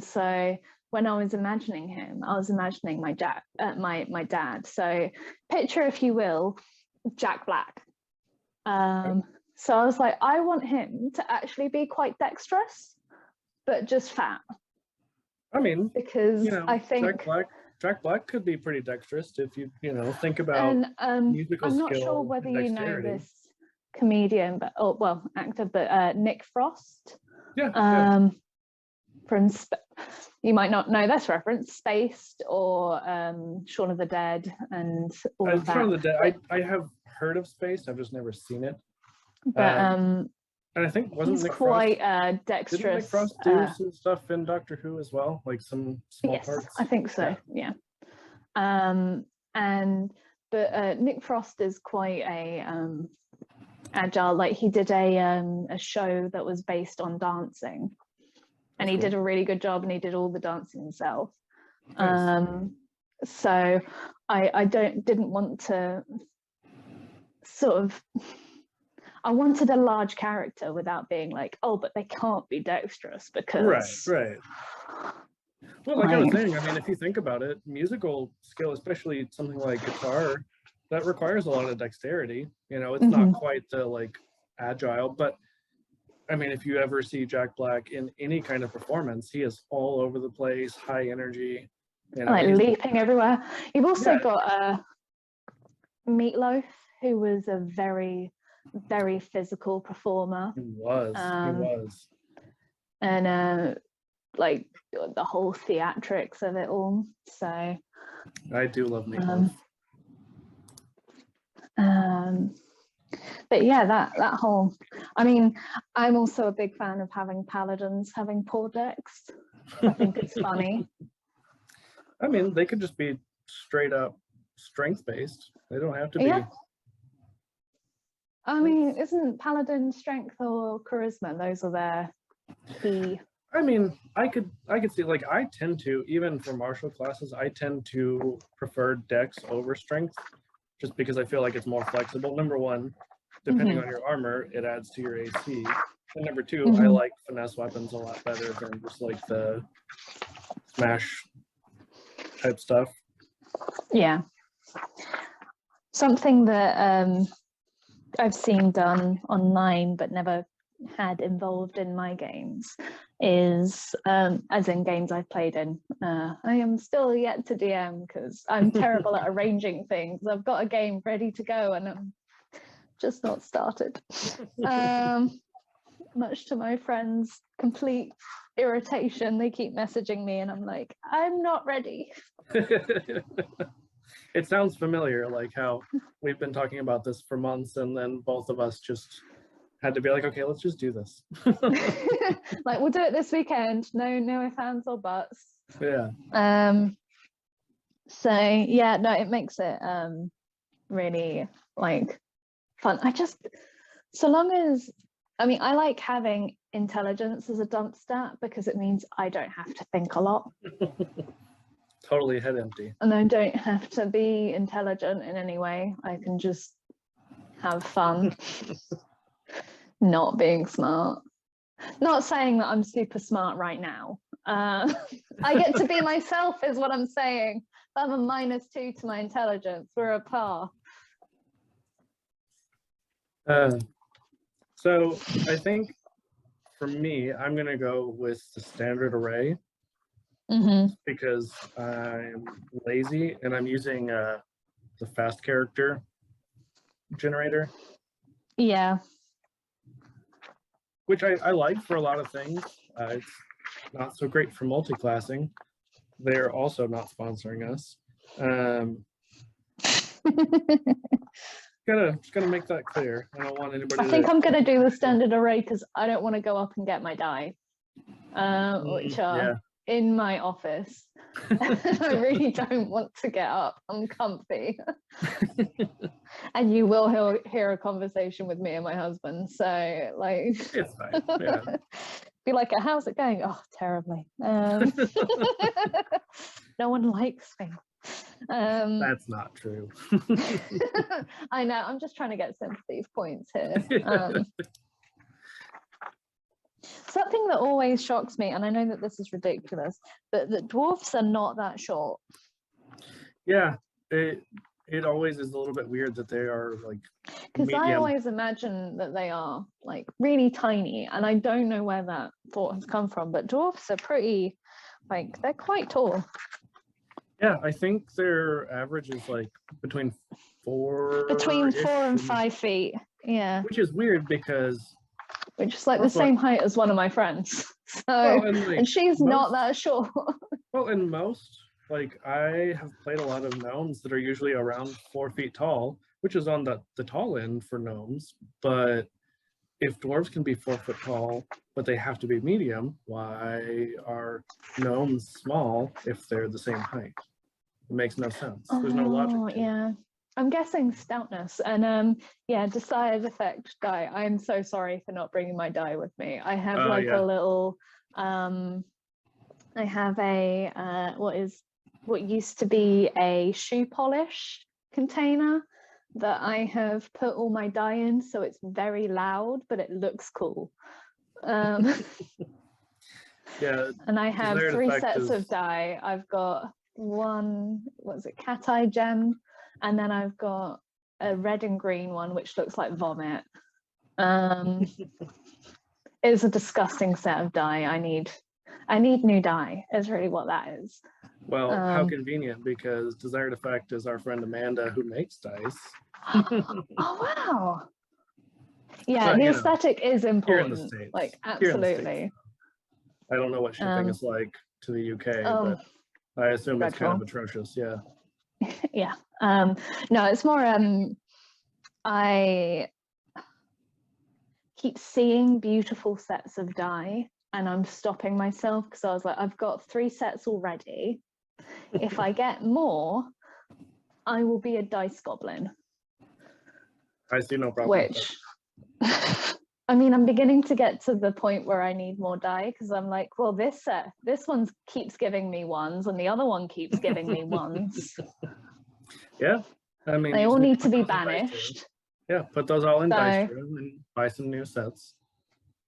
so when I was imagining him, I was imagining my dad. So picture, if you will, Jack Black. So I was like, I want him to actually be quite dexterous, but just fat. I mean, because I think Jack Black could be pretty dexterous if you think about musical skill. I'm not sure whether you know this comedian, actor, but Nick Frost. Yeah. From you might not know this reference, Spaced or Shaun of the Dead and all of that. Shaun of the Dead. I have heard of Spaced. I've just never seen it. But and I think he's Nick quite Frost, dexterous. Didn't Nick Frost do some stuff in Doctor Who as well, like some small parts? Yes, I think so. Yeah. Nick Frost is quite a agile. Like, he did a show that was based on dancing, and he did a really good job, and he did all the dancing himself. Nice. So I didn't want to sort of. I wanted a large character without being like, oh, but they can't be dexterous because. Right. Well, like I was saying, I mean, if you think about it, musical skill, especially something like guitar, that requires a lot of dexterity. It's not quite the agile, but I mean, if you ever see Jack Black in any kind of performance, he is all over the place, high energy. Leaping everywhere. You've also got Meatloaf, who was a very, very physical performer. He was. And the whole theatrics of it all. So I do love Meatloaf. But yeah, that whole, I mean, I'm also a big fan of having paladins having poor decks. I think it's funny. I mean, they could just be straight up strength based. They don't have to be. Yeah. I mean, isn't paladin strength or charisma? Those are their key. I mean, I could see, I tend to, even for martial classes, I tend to prefer dex over strength, just because I feel like it's more flexible. Number one, depending on your armor, it adds to your AC. And number two, I Mhm. like finesse weapons a lot better than just like the smash type stuff. Yeah. Something that I've seen done online but never had involved in my games is, as in games I've played in, I am still yet to DM because I'm terrible at arranging things. I've got a game ready to go and I'm just not started. Much to my friends' complete irritation, they keep messaging me and I'm like, I'm not ready. It sounds familiar, like how we've been talking about this for months and then both of us just had to be like, okay, let's just do this. Like, we'll do it this weekend. No ifs, ands, or buts. Yeah. So yeah, no, it makes it really like fun. So long as, I mean, I like having intelligence as a dump stat because it means I don't have to think a lot. Totally head empty. And I don't have to be intelligent in any way. I can just have fun not being smart. Not saying that I'm super smart right now. I get to be myself is what I'm saying. I'm a -2 to my intelligence. We're a par. So I think for me, I'm going to go with the standard array because I'm lazy and I'm using the fast character generator. Yeah. Which I like for a lot of things. It's not so great for multi-classing. They're also not sponsoring us. Just gotta make that clear. I don't want anybody. I think I'm gonna do the standard array because I don't want to go up and get my die, which are in my office. I really don't want to get up. I'm comfy. And you will hear a conversation with me and my husband. So like, it's fine. Yeah. Be like, how's it going? Oh, terribly. No one likes me. That's not true. I know, I'm just trying to get sympathy points here. Something that always shocks me, and I know that this is ridiculous, but that dwarfs are not that short. Yeah, it always is a little bit weird that they are like because I always imagine that they are like really tiny, and I don't know where that thought has come from, but dwarfs are pretty, like, they're quite tall. Yeah, I think their average is like between 4 and 5 feet. Yeah, which is weird because which is like the same height as one of my friends. So well, and she's not that short. Well, and most, like, I have played a lot of gnomes that are usually around 4 feet tall, which is on the tall end for gnomes. But if dwarves can be 4 foot tall, but they have to be medium, why are gnomes small if they're the same height? It makes no sense. There's no logic to it. I'm guessing stoutness. And yeah, desired effect die. I'm so sorry for not bringing my die with me. I have a little, I have a, what used to be a shoe polish container that I have put all my die in, so it's very loud, but it looks cool. Yeah. And I have 3 sets of die. I've got one, cat eye gem, and then I've got a red and green one which looks like vomit. It's a disgusting set of die. I need new die is really what that is. Well, how convenient, because Desired Effect is our friend Amanda who makes dice. Oh wow. Yeah, the aesthetic is important. Here in the States. Like, absolutely. I don't know what shipping is like to the UK, but I assume it's kind of atrocious. Yeah. Yeah. No, it's more I keep seeing beautiful sets of die and I'm stopping myself because I was like, I've got 3 sets already. If I get more, I will be a dice goblin. I see no problem. Which I mean, I'm beginning to get to the point where I need more die because I'm like, well, this one keeps giving me 1s and the other one keeps giving me 1s. Yeah, I mean, they all need to be banished. Yeah, put those all in So dice room and buy some new sets.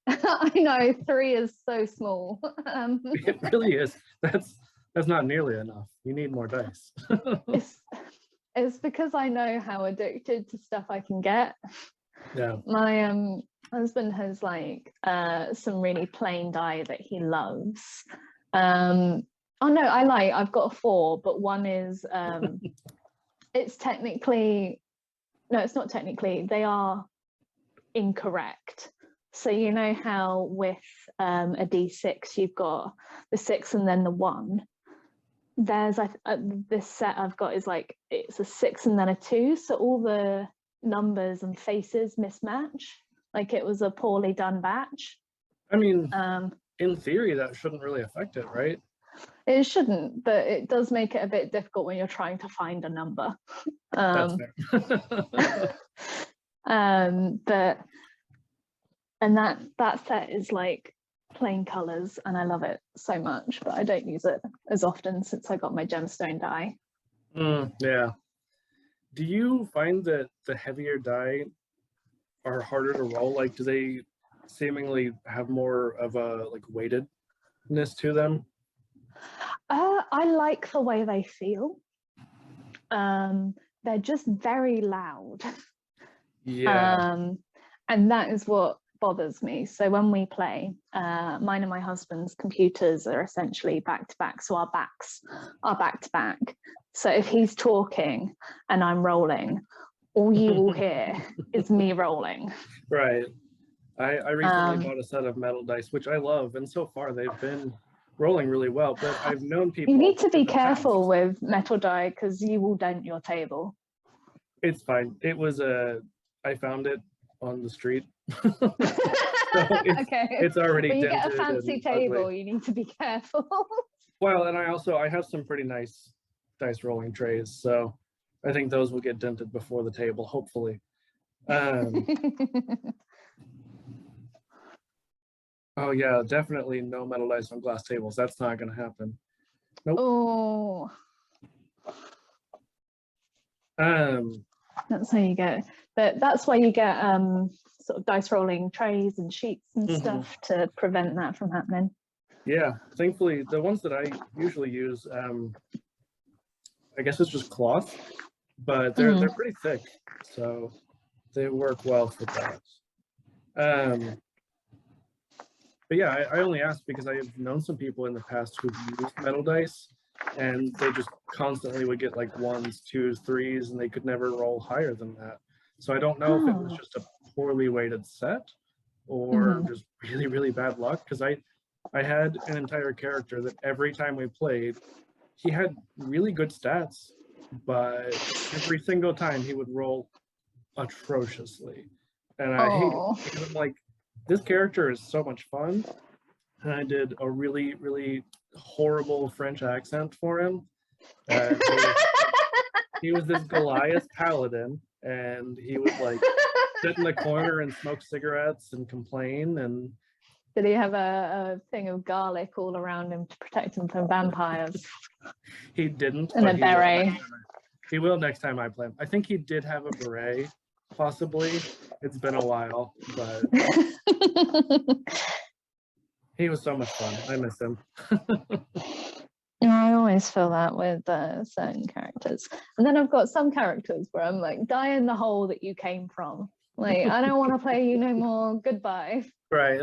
I know 3 is so small. It really is. That's not nearly enough. You need more dice. it's it's because I know how addicted to stuff I can get. Yeah. My husband has like some really plain die that he loves. Oh no, I've got a 4, but one is it's technically, no, it's not technically, they are incorrect. So you know how with a d6 you've got the 6 and then the 1. There's this set I've got is like it's a 6 and then a 2, so all the numbers and faces mismatch, like it was a poorly done batch. I mean, in theory, that shouldn't really affect it, right? It shouldn't, but it does make it a bit difficult when you're trying to find a number. That's fair. But and that set is like plain colors and I love it so much, but I don't use it as often since I got my gemstone die. Yeah. Do you find that the heavier die are harder to roll? Like, do they seemingly have more of a like weightedness to them? I like the way they feel. They're just very loud. Yeah. And that is what bothers me. So when we play, mine and my husband's computers are essentially back to back, so our backs are back to back. So if he's talking and I'm rolling, all you will hear is me rolling. Right. I recently bought a set of metal dice, which I love, and so far they've been rolling really well, but I've known people. You need to be careful with metal die because you will dent your table. It's fine. It was I found it on the street. Okay. It's already when you dented get a fancy table, ugly. You need to be careful. Well, and I have some pretty nice dice rolling trays, so I think those will get dented before the table, hopefully. Oh yeah, definitely no metal dice on glass tables. That's not going to happen. Nope. Oh. That's how you get, but that's why you get sort of dice rolling trays and sheets and stuff to prevent that from happening. Yeah, thankfully the ones that I usually use, I guess it's just cloth, but they're pretty thick, so they work well for that. But yeah, I only asked because I have known some people in the past who've used metal dice, and they just constantly would get like 1s, 2s, 3s, and they could never roll higher than that. So I don't know if it was just a poorly weighted set or just really, really bad luck. Because I had an entire character that every time we played, he had really good stats, but every single time he would roll atrociously. And I hate it because I'm like, this character is so much fun. And I did a really, really horrible French accent for him. He was this Goliath paladin, and he would like sit in the corner and smoke cigarettes and complain. And did he have a thing of garlic all around him to protect him from vampires? He didn't. And a beret. He will next time I play him. I think he did have a beret, possibly. It's been a while, but he was so much fun. I miss him. I always feel that with certain characters. And then I've got some characters where I'm like, die in the hole that you came from. Like, I don't want to play you no more. Goodbye. Right.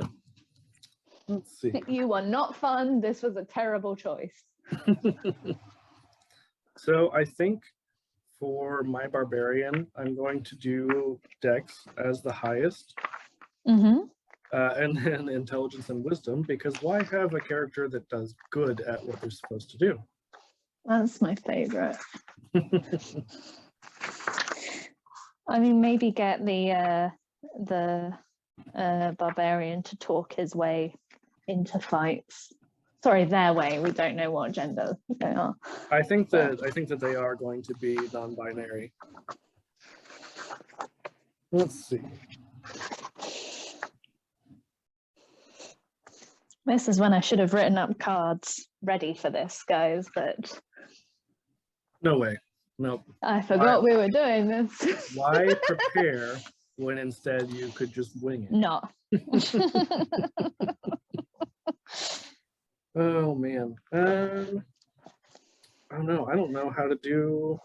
Let's see. You were not fun. This was a terrible choice. So I think for my barbarian, I'm going to do Dex as the highest. And then intelligence and wisdom, because why have a character that does good at what they're supposed to do? That's my favorite. I mean, maybe get the barbarian to talk his way into fights. Sorry, their way. We don't know what gender they are. I think that they are going to be non-binary. Let's see. This is when I should have written up cards ready for this, guys, but... No way. Nope. I forgot we were doing this. Why prepare when instead you could just wing it? No. Oh man. I don't know. I don't know how to do.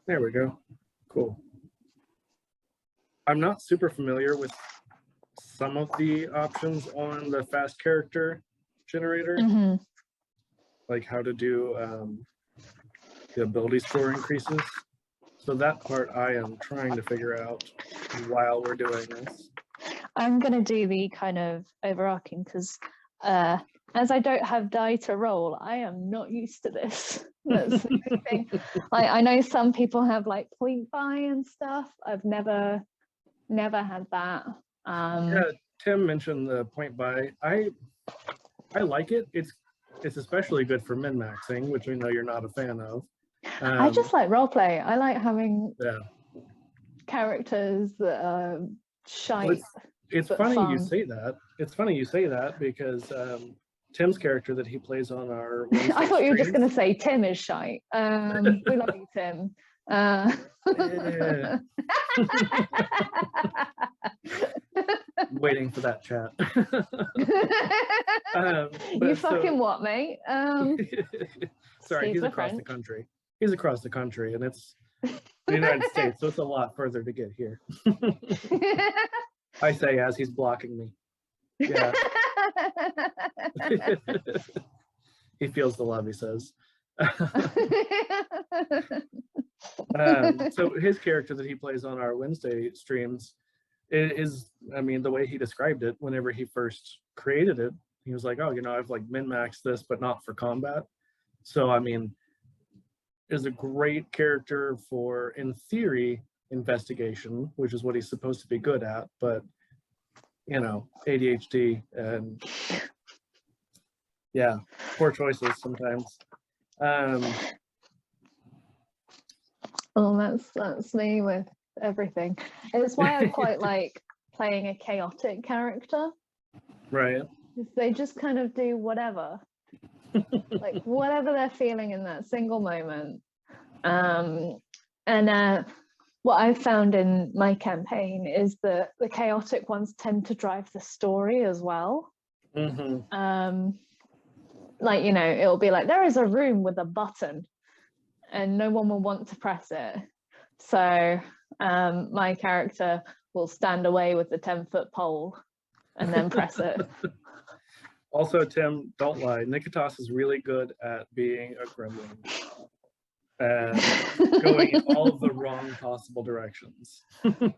There we go. Cool. I'm not super familiar with some of the options on the fast character generator, Mhm. like how to do the ability score increases. So that part I am trying to figure out while we're doing this. I'm going to do the kind of overarching because as I don't have die to roll, I am not used to this. That's the thing. Like, I know some people have like point buy and stuff. I've never had that. Yeah, Tim mentioned the point buy. I like it. It's especially good for min-maxing, which we know you're not a fan of. I just like role play. I like having Yeah. characters that are shy. Well, it's but funny you fun. say that. It's funny you say that because Tim's character that he plays on our I thought you were just streams- going to say Tim is shy. We love you, Tim. Yeah. Waiting for that chat. You fucking what, mate? Sorry, he's the across the French. country. He's across the country, and it's the United States, so it's a lot further to get here. I say as he's blocking me. Yeah. He feels the love, he says. So his character that he plays on our Wednesday streams is, I mean, the way he described it whenever he first created it, he was like, oh, you know, I've like min-maxed this, but not for combat. So, I mean, is a great character for, in theory, investigation, which is what he's supposed to be good at, but you know, ADHD and yeah, poor choices sometimes. Oh, that's me with everything. It's why I quite like playing a chaotic character. Right. They just kind of do whatever. Like whatever they're feeling in that single moment. What I've found in my campaign is that the chaotic ones tend to drive the story as well. Mm-hmm. Like, you know, it'll be like, there is a room with a button and no one will want to press it. So my character will stand away with the 10-foot pole and then press it. Also, Tim, don't lie. Nikitas is really good at being a gremlin and going in all of the wrong possible directions. People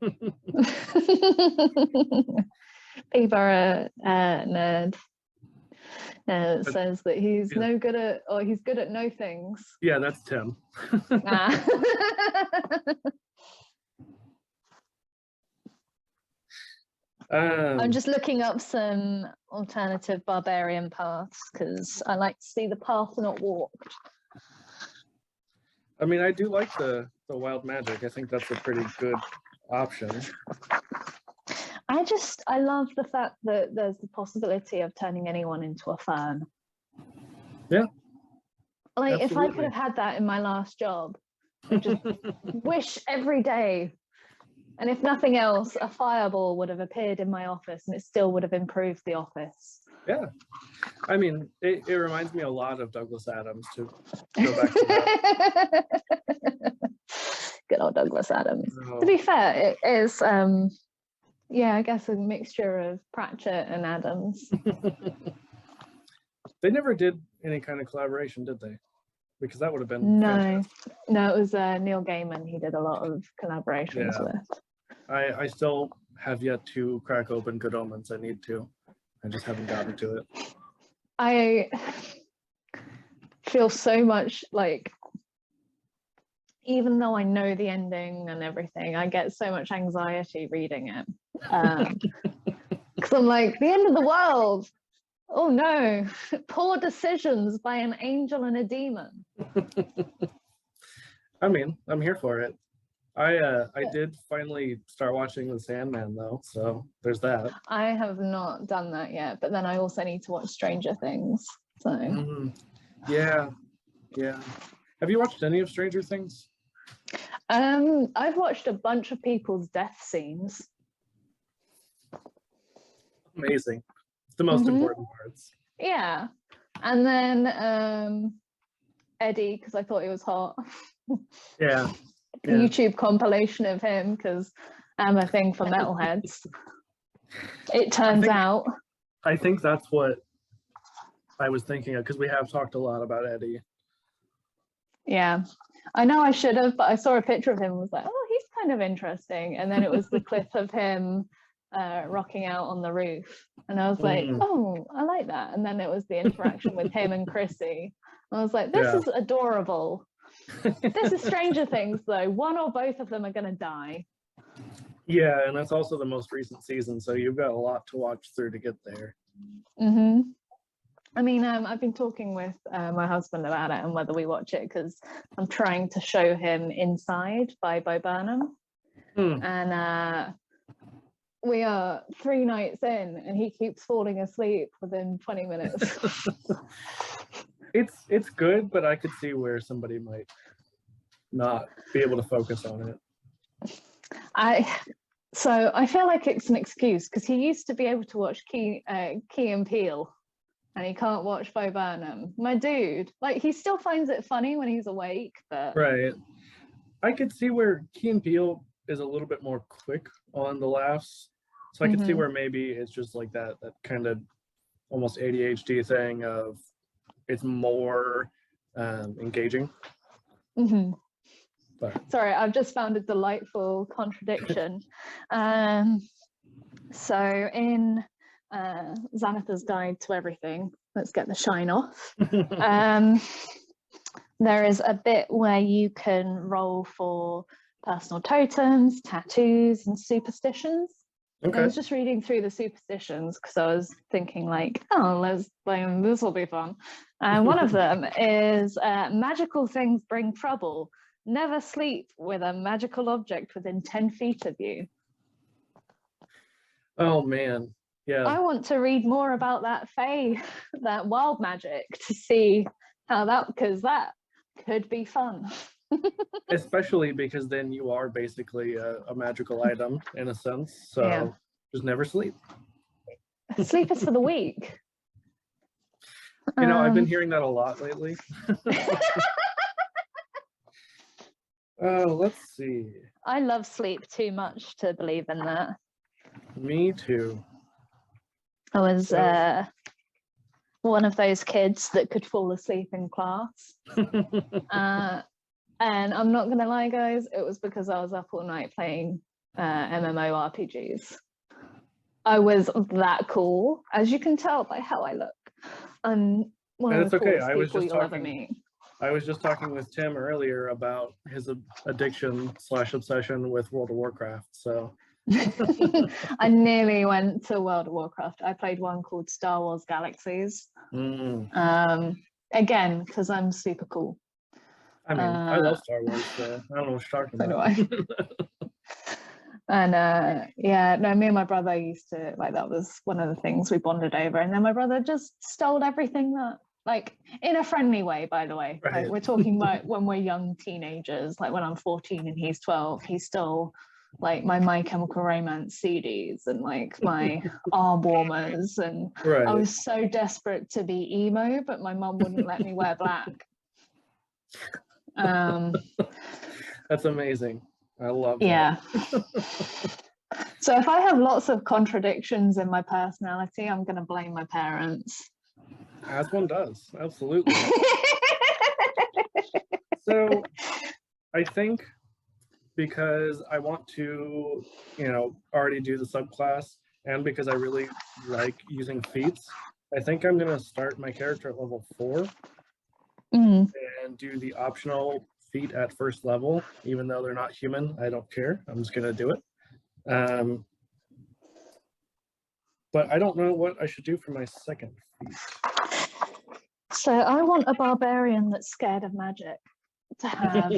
nerd. Says that he's no good at, or he's good at no things. Yeah, that's Tim. I'm just looking up some alternative barbarian paths because I like to see the path not walked. I mean, I do like the wild magic. I think that's a pretty good option. I love the fact that there's the possibility of turning anyone into a fern. Yeah. Like absolutely. If I could have had that in my last job, I just wish every day. And if nothing else, a fireball would have appeared in my office and it still would have improved the office. Yeah. I mean, it reminds me a lot of Douglas Adams, to go back to that. Good old Douglas Adams. Oh. To be fair, it is, yeah, I guess a mixture of Pratchett and Adams. They never did any kind of collaboration, did they? Because that would have been fantastic. No, it was Neil Gaiman. He did a lot of collaborations with. I still have yet to crack open Good Omens. I need to. I just haven't gotten to it. I feel so much like, even though I know the ending and everything, I get so much anxiety reading it. Because I'm like, the end of the world. Oh no, poor decisions by an angel and a demon. I mean, I'm here for it. I did finally start watching The Sandman though, so there's that. I have not done that yet, but then I also need to watch Stranger Things. So Yeah. Have you watched any of Stranger Things? I've watched a bunch of people's death scenes. Amazing. It's the most important parts. Yeah. And then Eddie, because I thought he was hot. Yeah. YouTube compilation of him, because I'm a thing for metalheads. It turns out. I think that's what I was thinking of, because we have talked a lot about Eddie. Yeah. I know I should have, but I saw a picture of him and was like, oh, he's kind of interesting. And then it was the clip of him rocking out on the roof. And I was like, oh, I like that. And then it was the interaction with him and Chrissy. I was like, this is adorable. This is Stranger Things, though. One or both of them are going to die. Yeah, and that's also the most recent season, so you've got a lot to watch through to get there. I mean, I've been talking with my husband about it and whether we watch it, because I'm trying to show him Inside by Bo Burnham. And we are 3 nights in and he keeps falling asleep within 20 minutes. It's good, but I could see where somebody might not be able to focus on it. So I feel like it's an excuse, because he used to be able to watch Key and Peele, and he can't watch Bo Burnham. My dude, like, he still finds it funny when he's awake, but right. I could see where Key and Peele is a little bit more quick on the laughs, so I could see where maybe it's just like that kind of almost ADHD thing of it's more engaging. Sorry, I've just found a delightful contradiction. So in Xanathar's Guide to Everything, let's get the shine off. There is a bit where you can roll for personal totems, tattoos, and superstitions. Okay. I was just reading through the superstitions because I was thinking, like, oh, this will be fun. And one of them is magical things bring trouble. Never sleep with a magical object within 10 feet of you. Oh man, yeah. I want to read more about that that wild magic, to see how because that could be fun. Especially because then you are basically a magical item in a sense. So just never sleep. Sleep is for the weak. You know, I've been hearing that a lot lately. Let's see. I love sleep too much to believe in that. Me too. I was one of those kids that could fall asleep in class. And I'm not gonna lie, guys, it was because I was up all night playing MMORPGs. I was that cool, as you can tell by how I look. I'm one of the coolest people you'll ever meet. I was just talking with Tim earlier about his addiction/obsession with World of Warcraft. So I nearly went to World of Warcraft. I played one called Star Wars Galaxies. Again, because I'm super cool. I mean, I love Star Wars, so I don't know what you're talking about. So do I. And yeah, no, me and my brother used to, like, that was one of the things we bonded over. And then my brother just stole everything that, like, in a friendly way, by the way. Right. Like, we're talking about when we're young teenagers, like when I'm 14 and he's 12, he stole like my My Chemical Romance CDs and like my arm warmers, and I was so desperate to be emo, but my mum wouldn't let me wear black. That's amazing. I love that. Yeah. So if I have lots of contradictions in my personality, I'm going to blame my parents. As one does, absolutely. So I think because I want to, already do the subclass, and because I really like using feats, I think I'm going to start my character at level 4 and do the optional feat at first level, even though they're not human. I don't care. I'm just going to do it. But I don't know what I should do for my second feat. So I want a barbarian that's scared of magic to have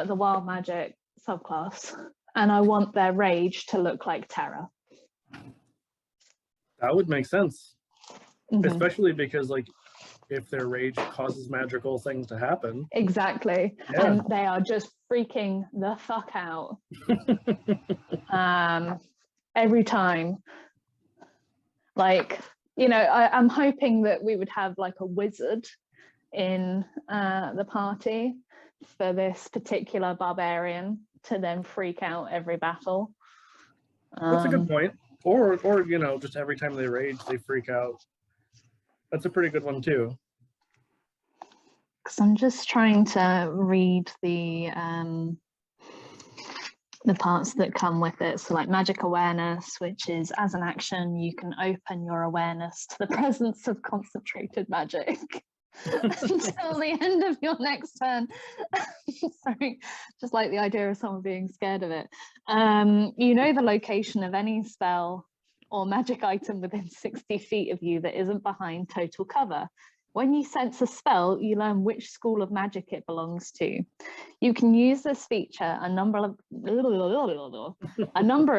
the wild magic subclass, and I want their rage to look like terror. That would make sense, especially because, like, if their rage causes magical things to happen. Exactly. Yeah. And they are just freaking the fuck out every time. Like, you know, I'm hoping that we would have like a wizard in the party for this particular barbarian to then freak out every battle. That's a good point. Or you know, just every time they rage, they freak out. That's a pretty good one too. Because I'm just trying to read the parts that come with it. So like magic awareness, which is as an action, you can open your awareness to the presence of concentrated magic until the end of your next turn. Sorry, just like the idea of someone being scared of it. You know the location of any spell or magic item within 60 feet of you that isn't behind total cover. When you sense a spell, you learn which school of magic it belongs to. You can use this feature a number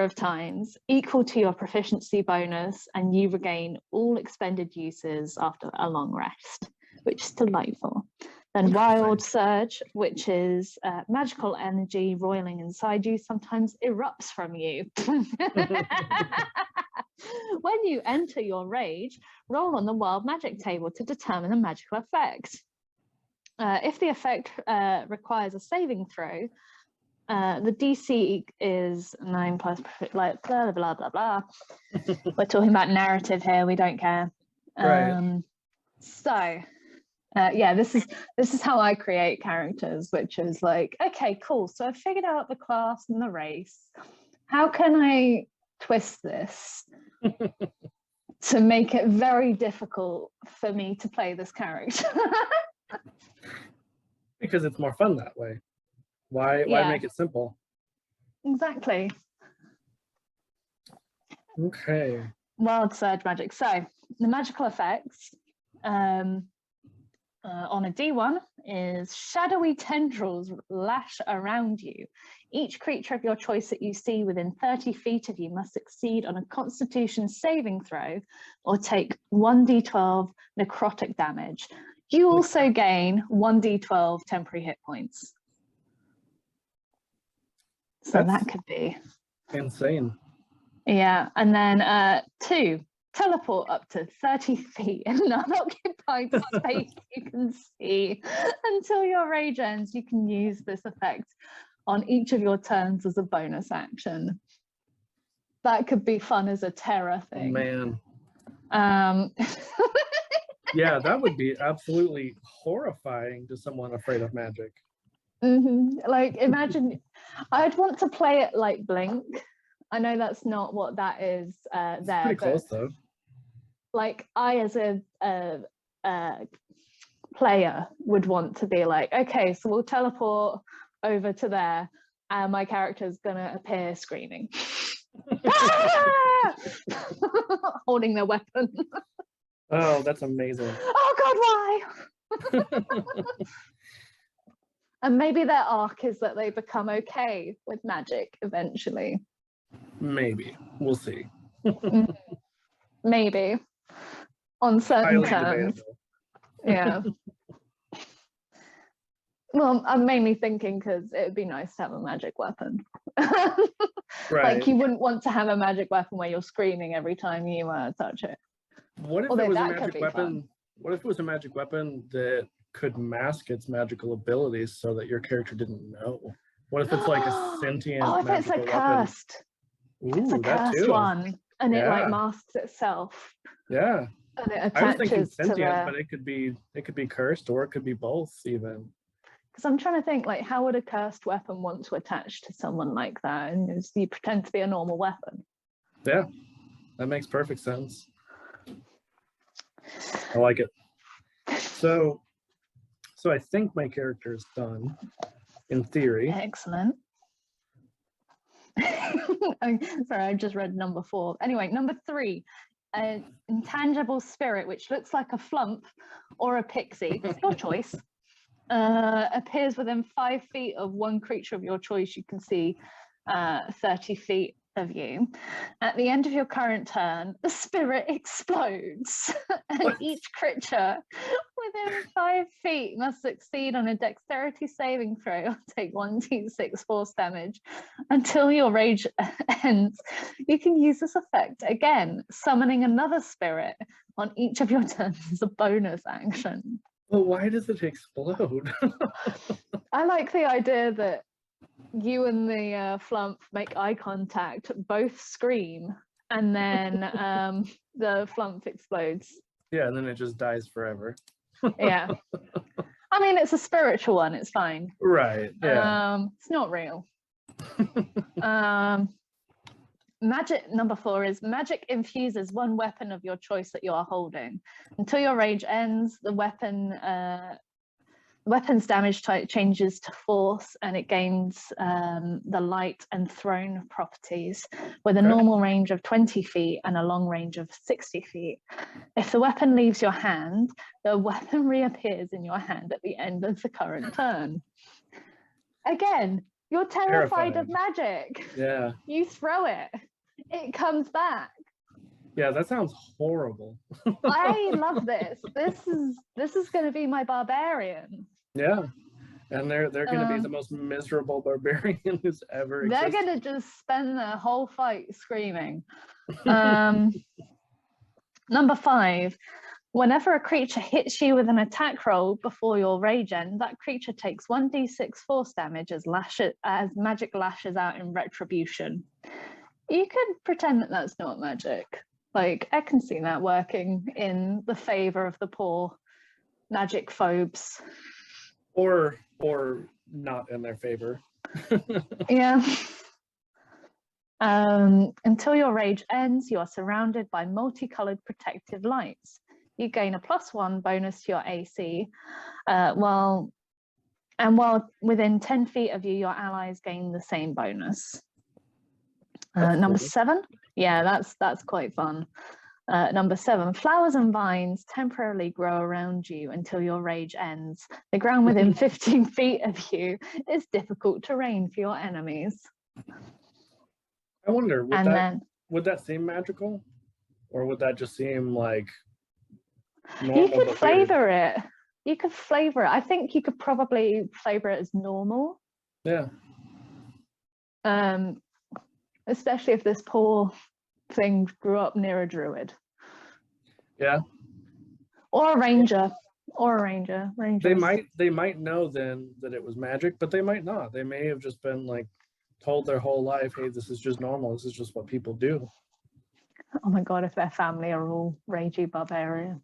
of times equal to your proficiency bonus, and you regain all expended uses after a long rest, which is delightful. Then Wild Surge, which is magical energy roiling inside you, sometimes erupts from you. When you enter your rage, roll on the wild magic table to determine a magical effect. If the effect requires a saving throw, the DC is 9 plus, like blah, blah, blah, blah. We're talking about narrative here, we don't care. Right. Yeah, this is how I create characters, which is like, okay, cool. So I've figured out the class and the race. How can I twist this to make it very difficult for me to play this character? Because it's more fun that way. Why make it simple? Exactly. Okay. Wild Surge magic. So the magical effects on a D1 is shadowy tendrils lash around you. Each creature of your choice that you see within 30 feet of you must succeed on a Constitution saving throw or take 1d12 necrotic damage. You also gain 1d12 temporary hit points. So that could be insane. Yeah, and then 2, teleport up to 30 feet in an unoccupied space you can see. Until your rage ends, you can use this effect on each of your turns as a bonus action. That could be fun as a terror thing. Man. Yeah, that would be absolutely horrifying to someone afraid of magic. Like, imagine, I'd want to play it like Blink. I know that's not what that is there. It's pretty close though. Like, I as a player would want to be like, okay, so we'll teleport over to there and my character's gonna appear screaming. Holding their weapon. Oh, that's amazing. Oh God, why? And maybe their arc is that they become okay with magic eventually. Maybe. We'll see. Maybe. On certain terms. Yeah. Well, I'm mainly thinking because it would be nice to have a magic weapon. Right. Like, you wouldn't want to have a magic weapon where you're screaming every time you touch it. What if it was a magic weapon? What if it was a magic weapon that could mask its magical abilities so that your character didn't know? What if it's like a sentient if it's a cursed? Ooh, it's a cursed one, and it like masks itself. Yeah. And it attaches I was thinking sentient, to but it could be cursed, or it could be both even. Because I'm trying to think, like, how would a cursed weapon want to attach to someone like that? And you pretend to be a normal weapon. Yeah, that makes perfect sense. I like it. So I think my character is done, in theory. Excellent. Sorry, I just read number 4. Anyway, number 3, an intangible spirit, which looks like a flump or a pixie, your choice, appears within 5 feet of one creature of your choice you can see 30 feet of you. At the end of your current turn, the spirit explodes and each creature within 5 feet must succeed on a dexterity saving throw or take 1d6 force damage until your rage ends. You can use this effect again, summoning another spirit on each of your turns as a bonus action. Well, why does it explode? I like the idea that you and the flump make eye contact, both scream, and then the flump explodes. Yeah, and then it just dies forever. Yeah. I mean, it's a spiritual one, it's fine. Right, yeah. It's not real. Magic number 4 is magic infuses one weapon of your choice that you are holding. Until your rage ends, the weapon's damage type changes to force, and it gains the light and thrown properties with a normal range of 20 feet and a long range of 60 feet. If the weapon leaves your hand, the weapon reappears in your hand at the end of the current turn. Again, you're terrified of magic. Yeah. You throw it, it comes back. Yeah, that sounds horrible. I love this. This is going to be my barbarian. Yeah, and they're going to be the most miserable barbarian who's ever existed. They're going to just spend their whole fight screaming. Number 5. Whenever a creature hits you with an attack roll before your rage end, that creature takes 1d6 force damage as magic lashes out in retribution. You could pretend that that's not magic. Like, I can see that working in the favor of the poor magic phobes. Or not in their favor. Yeah. Until your rage ends, you are surrounded by multicolored protective lights. You gain a +1 bonus to your AC, while within 10 feet of you, your allies gain the same bonus. Number 7, yeah, that's quite fun. Number 7, flowers and vines temporarily grow around you until your rage ends. The ground within 15 feet of you is difficult terrain for your enemies. I wonder, would that seem magical? Or would that just seem like normal? You could flavor it. You could flavor it. I think you could probably flavor it as normal. Yeah. Especially if this poor thing grew up near a druid. Yeah. Or a ranger. Rangers. They might know then that it was magic, but they might not. They may have just been like told their whole life, hey, this is just normal. This is just what people do. Oh my God, if their family are all ragey barbarian,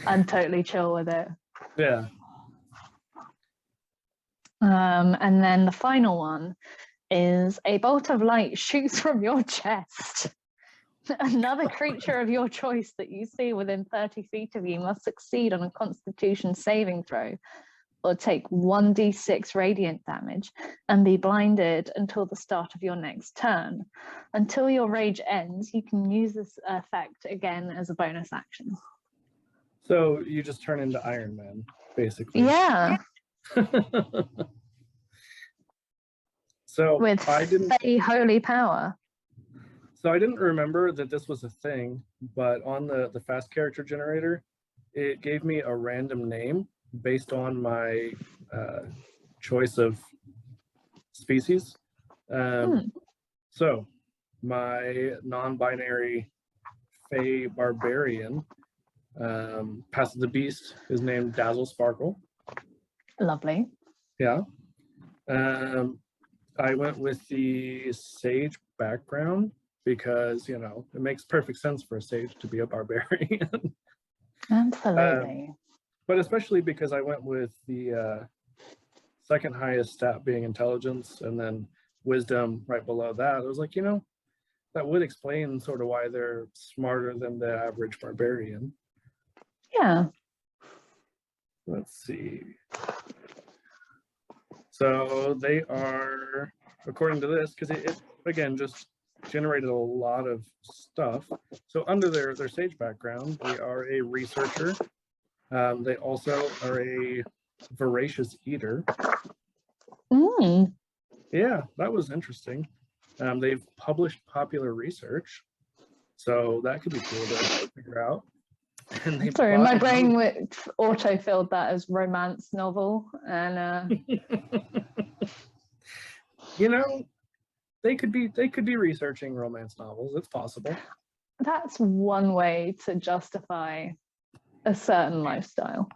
I'm totally chill with it. Yeah. And then the final one is a bolt of light shoots from your chest. Another creature of your choice that you see within 30 feet of you must succeed on a Constitution saving throw or take 1d6 radiant damage and be blinded until the start of your next turn. Until your rage ends, you can use this effect again as a bonus action. So you just turn into Iron Man, basically. Yeah. So with holy power. So I didn't remember that this was a thing, but on the fast character generator, it gave me a random name based on my choice of species. So my non-binary Fey barbarian, Pass of the Beast, is named Dazzle Sparkle. Lovely. Yeah. I went with the sage background because, you know, it makes perfect sense for a sage to be a barbarian. Absolutely. But especially because I went with the second highest stat being intelligence and then wisdom right below that. I was like, you know, that would explain sort of why they're smarter than the average barbarian. Yeah. Let's see. So they are, according to this, because it again just generated a lot of stuff. So under their sage background, they are a researcher. They also are a voracious eater. Yeah, that was interesting. They've published popular research, so that could be cool to figure out. And they Sorry, bought my a brain auto-filled that as romance novel, and you know, they could be researching romance novels. It's possible. that's one way to justify a certain lifestyle.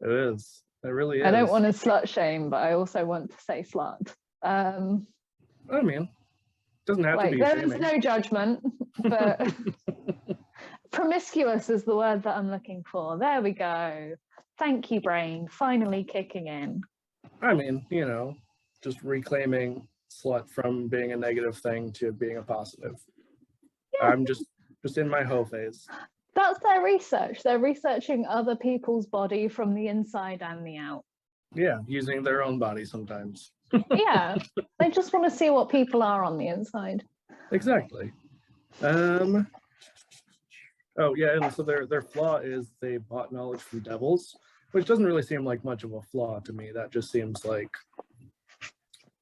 It is. It really is. I don't want to slut shame, but I also want to say slut. I mean, it doesn't have to be There's shaming. no judgment, but promiscuous is the word that I'm looking for. There we go. Thank you, brain. Finally kicking in. I mean, you know, just reclaiming slut from being a negative thing to being a positive. Yeah. I'm just in my hoe phase. That's their research. They're researching other people's body from the inside and the out. Yeah, using their own body sometimes. Yeah, they just want to see what people are on the inside. Exactly. Oh yeah, and so their flaw is they bought knowledge from devils, which doesn't really seem like much of a flaw to me. That just seems like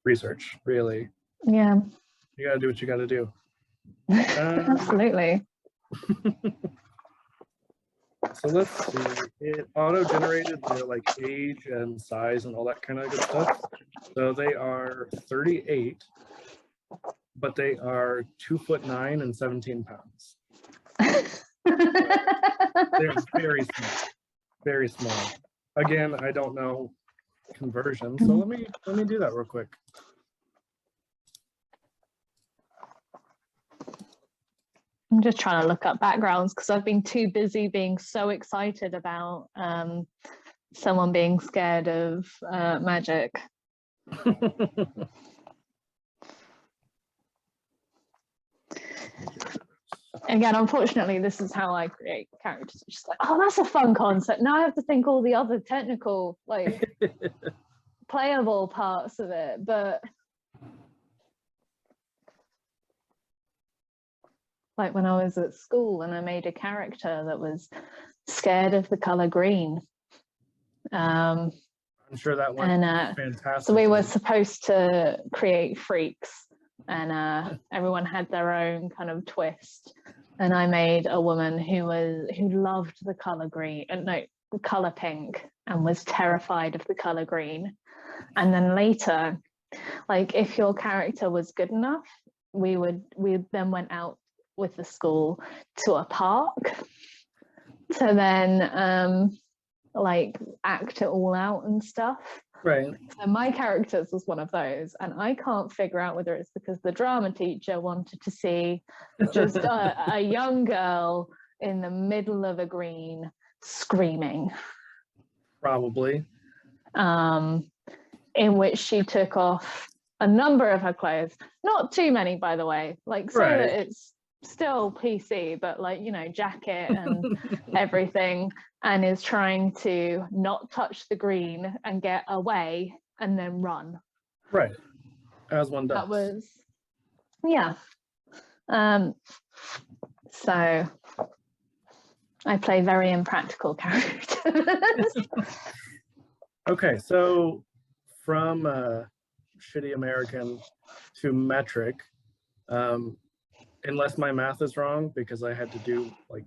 research, really. Yeah. You gotta do what you gotta do. Absolutely. So let's see. It auto-generated their like age and size and all that kind of good stuff. So they are 38, but they are 2'9" and 17 pounds. They're very small. Very small. Again, I don't know conversion, so let me do that real quick. I'm just trying to look up backgrounds because I've been too busy being so excited about someone being scared of magic. Again, unfortunately, this is how I create characters. It's just like, oh, that's a fun concept. Now I have to think all the other technical, like, playable parts of it. But like when I was at school and I made a character that was scared of the color green. I'm sure that went fantastic. So we were supposed to create freaks, and everyone had their own kind of twist. And I made a woman who loved the color green, color pink, and was terrified of the color green. And then later, like if your character was good enough, we then went out with the school to a park to then like act it all out and stuff. Right. So my characters was one of those, and I can't figure out whether it's because the drama teacher wanted to see just a young girl in the middle of a green screaming. Probably. In which she took off a number of her clothes, not too many, by the way, like so that it's still PC, but like, you know, jacket and everything, and is trying to not touch the green and get away and then run. Right, as one does. That was, yeah. So I play very impractical characters. Okay, so from shitty American to metric, unless my math is wrong, because I had to do like.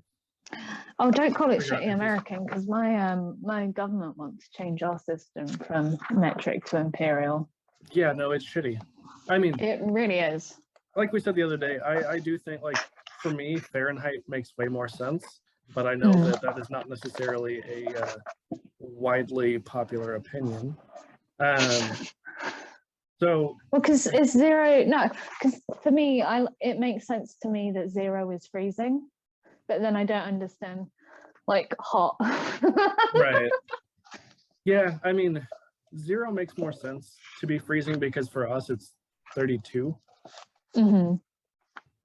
Oh, don't call it shitty American, because my my government wants to change our system from metric to imperial. Yeah, no, it's shitty. I mean, it really is. Like we said the other day, I do think, like, for me, Fahrenheit makes way more sense, but I know that is not necessarily a widely popular opinion. So well, because it's zero. No, because for me, it makes sense to me that 0 is freezing, but then I don't understand like hot. Right. Yeah, I mean, 0 makes more sense to be freezing because for us it's 32.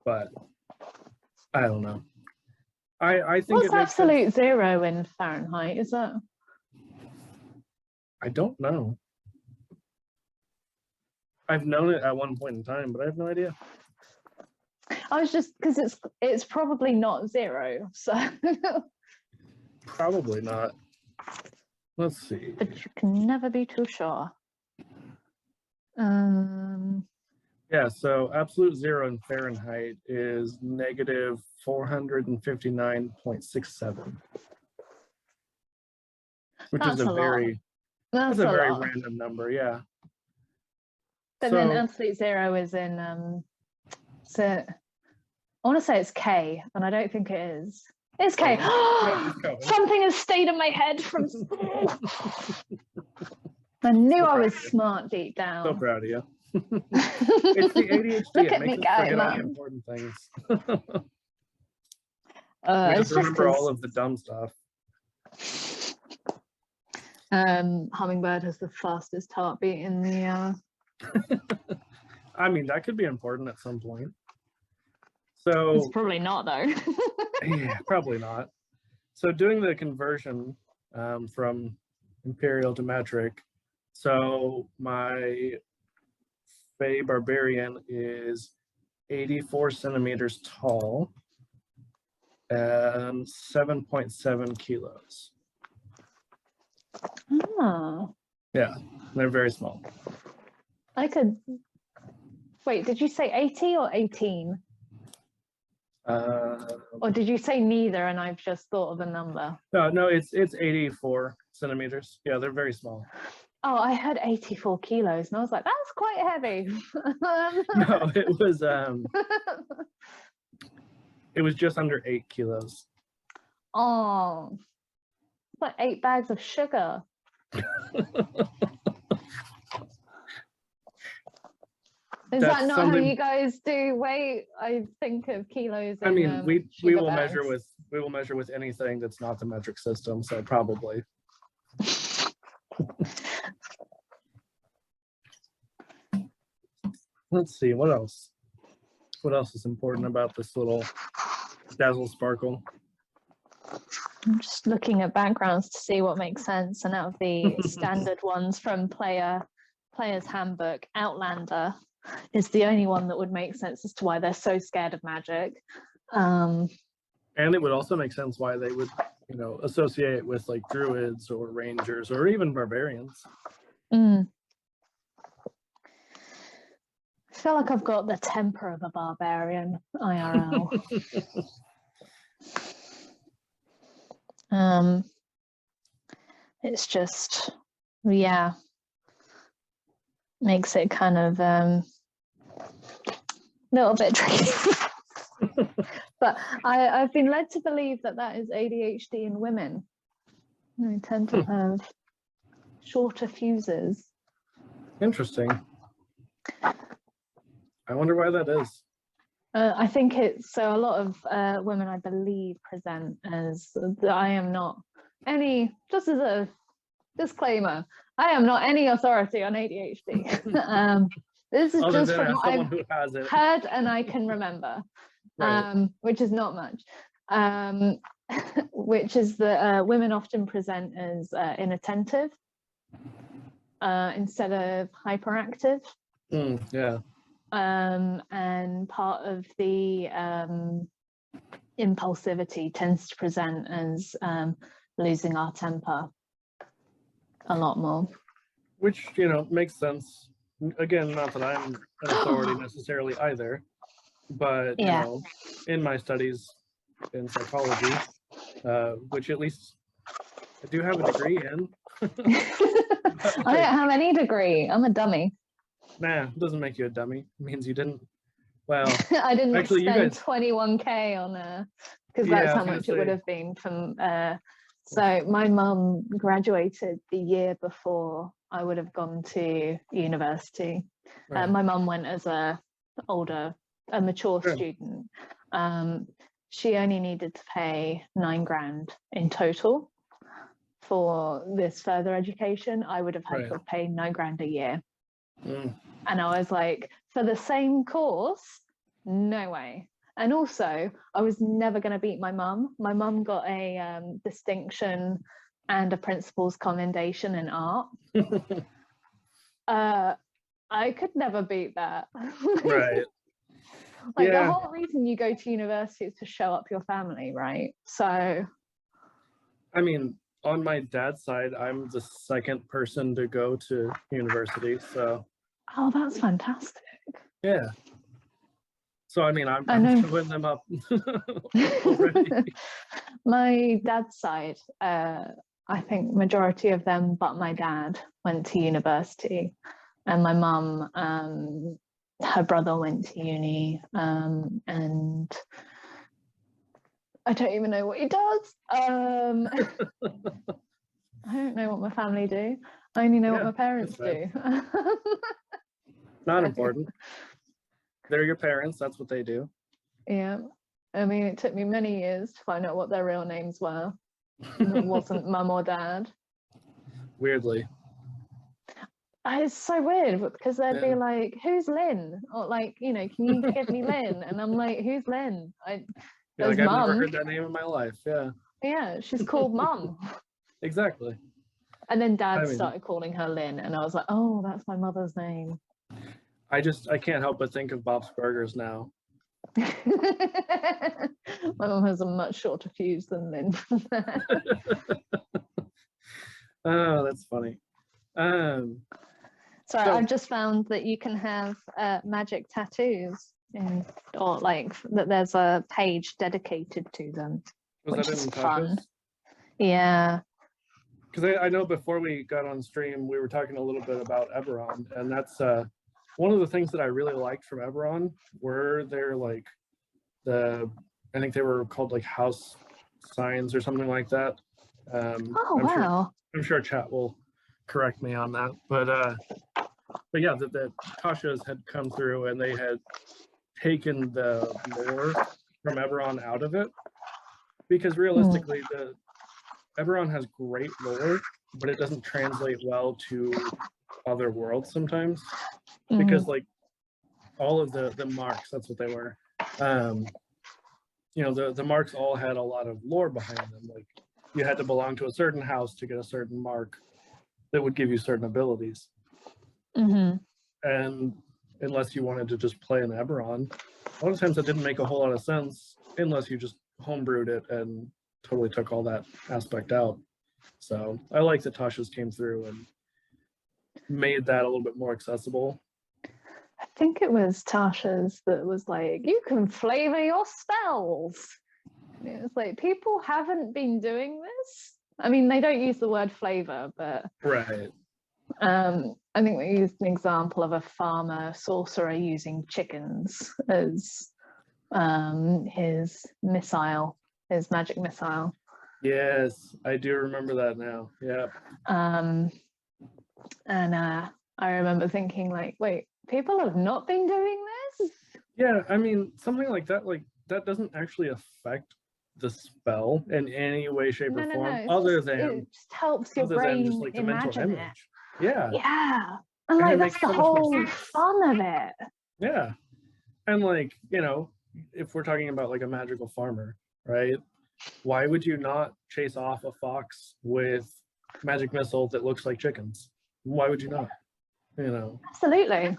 But I don't know. I think what's absolute sense. 0 in Fahrenheit? Is that? I don't know. I've known it at one point in time, but I have no idea. I was just because it's probably not 0, so probably not. Let's see. But you can never be too sure. Yeah, so absolute zero in Fahrenheit is negative 459.67, which is That's a lot. that's That's a a very lot. random number, yeah. But then So absolute zero is in so I want to say it's K, and I don't think it is. It's K. no, it's Kelvin. Something has stayed in my head from school. I knew So I proud was of you. smart deep So down. proud of you. It's the ADHD. Look It at me makes us go, forget all the Mum. important things. We It's just just remember all because of the dumb stuff. Hummingbird has the fastest heartbeat in the. I mean, that could be important at some point. It's So probably not though. yeah, probably not. So doing the conversion from imperial to metric. So my Fey Barbarian is 84 centimeters tall and 7.7 kilos. Oh, Yeah, they're very small. I could. Wait, did you say 80 or 18? Or did you say neither and I've just thought of a number? No, it's 84 centimeters. Yeah, they're very small. Oh, I heard 84 kilos and I was like, that's quite heavy. No, it was just under 8 kilos. Oh, it's like 8 bags of sugar. Is That's that not how something- you guys do weight? I think of kilos. I mean, in, we sugar will bags. measure with anything that's not the metric system, so probably. Let's see, what else? What else is important about this little Dazzle Sparkle? I'm just looking at backgrounds to see what makes sense. And out of the standard ones from Player's Handbook, Outlander is the only one that would make sense as to why they're so scared of magic. And it would also make sense why they would, associate it with like druids or rangers or even barbarians. I feel like I've got the temper of a barbarian, IRL. It's just, yeah, makes it kind of a little bit tricky. But I've been led to believe that is ADHD in women. They tend to have shorter fuses. Interesting. I wonder why that is. I think it's so a lot of women, I believe, present as I am not any, just as a disclaimer, I am not any authority on ADHD. This is Other just than from as what someone I've who has it. heard and I can remember, Right. which is not much. Which is that women often present as inattentive instead of hyperactive. Yeah. And part of the impulsivity tends to present as losing our temper a lot more. Which, makes sense. Again, not that I'm an authority necessarily either, but, Yeah. In my studies in psychology, which at least I do have a degree in. I don't have any degree. I'm a dummy. Nah, it doesn't make you a dummy. It means you didn't, well, I didn't actually, you spend guys- 21K on because Yeah, I that's was how gonna much it would say. have been from. So my mum graduated the year before I would have gone to university. Right. My mum went as a mature Sure. student. She only needed to pay 9 grand in total for this further education. I would have had Right. to have paid 9 grand a year. Mm. And I was like, for the same course, no way. And also, I was never going to beat my mum. My mum got a distinction and a principal's commendation in art. I could never beat that. Right. Like Yeah. the whole reason you go to university is to show up your family, right? So I mean, on my dad's side, I'm the second person to go to university. So oh, that's fantastic. Yeah. So I mean, I I'm know. showing them up already. My dad's side, I think majority of them, but my dad went to university, and my mum, her brother went to uni, and I don't even know what he does. I don't know what my family do. I only know what Yeah, my parents that's do. Not So, important. They're your parents. That's what they do. yeah. I mean, it took me many years to find out what their real names were. It wasn't mum or dad. Weirdly. It's so weird because they'd be Yeah. like, "Who's Lynn?" Or like, you know, "Can you give me Lynn?" And I'm like, "Who's Lynn?" You're There's like, I've never mum. heard that name in my life. Yeah, Yeah, she's called Mum. exactly. And then Dad I mean, started calling her Lynn, and I was like, "Oh, that's my mother's name." I can't help but think of Bob's Burgers now. My mum has a much shorter fuse than Lynn. Oh, that's funny. Sorry, So- I've just found that you can have magic tattoos or like that there's a page dedicated to them, Was which that is in fun. Tasha's? Yeah. Because I know before we got on stream, we were talking a little bit about Eberron, and that's one of the things that I really liked from Eberron were their like I think they were called like house signs or something like that. Oh, I'm sure wow. I'm sure chat will correct me on that, but yeah, that Tasha's had come through and they had taken the lore from Eberron out of it, because realistically the Eberron has great lore, but it doesn't translate well to other worlds sometimes, because like all of the marks, that's what they were. You know, the marks all had a lot of lore behind them. Like you had to belong to a certain house to get a certain mark that would give you certain abilities. Mm-hmm. And unless you wanted to just play an Eberron, a lot of times that didn't make a whole lot of sense unless you just homebrewed it and totally took all that aspect out. So I like that Tasha's came through and made that a little bit more accessible. I think it was Tasha's that was like, you can flavor your spells. And it was like, people haven't been doing this. I mean, they don't use the word flavor, but Right. I think they used an example of a farmer sorcerer using chickens as his missile, his magic missile. Yes, I do remember that now. Yeah. And I remember thinking like, wait, people have not been doing this? Yeah, I mean, something like that doesn't actually affect the spell in any way, shape, or form, other than it just helps your brain just like the mental imagine it. image. Yeah. Yeah. And And like it that's makes the so much more whole sense. fun of it. Yeah. And like, you know, if we're talking about like a magical farmer, right? Why would you not chase off a fox with magic missile that looks like chickens? Why would you not? You know. Absolutely.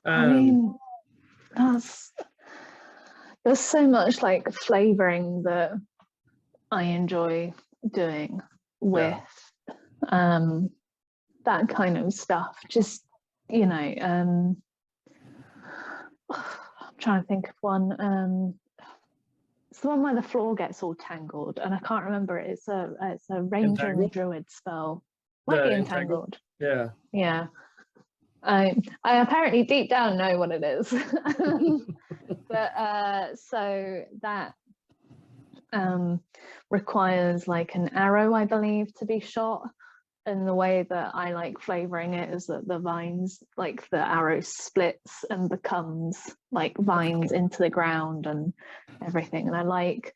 I mean, there's so much like flavoring that I enjoy doing with that kind of stuff. Just, you know, I'm trying to think of one. It's the one where the floor gets all tangled, and I can't remember it. It's a ranger and Entangled? druid spell. Might be Entangled? entangled. Yeah. Yeah. I apparently deep down know what it is. But so that requires like an arrow, I believe, to be shot. And the way that I like flavoring it is that the vines, like the arrow splits and becomes like vines into the ground and everything. And I like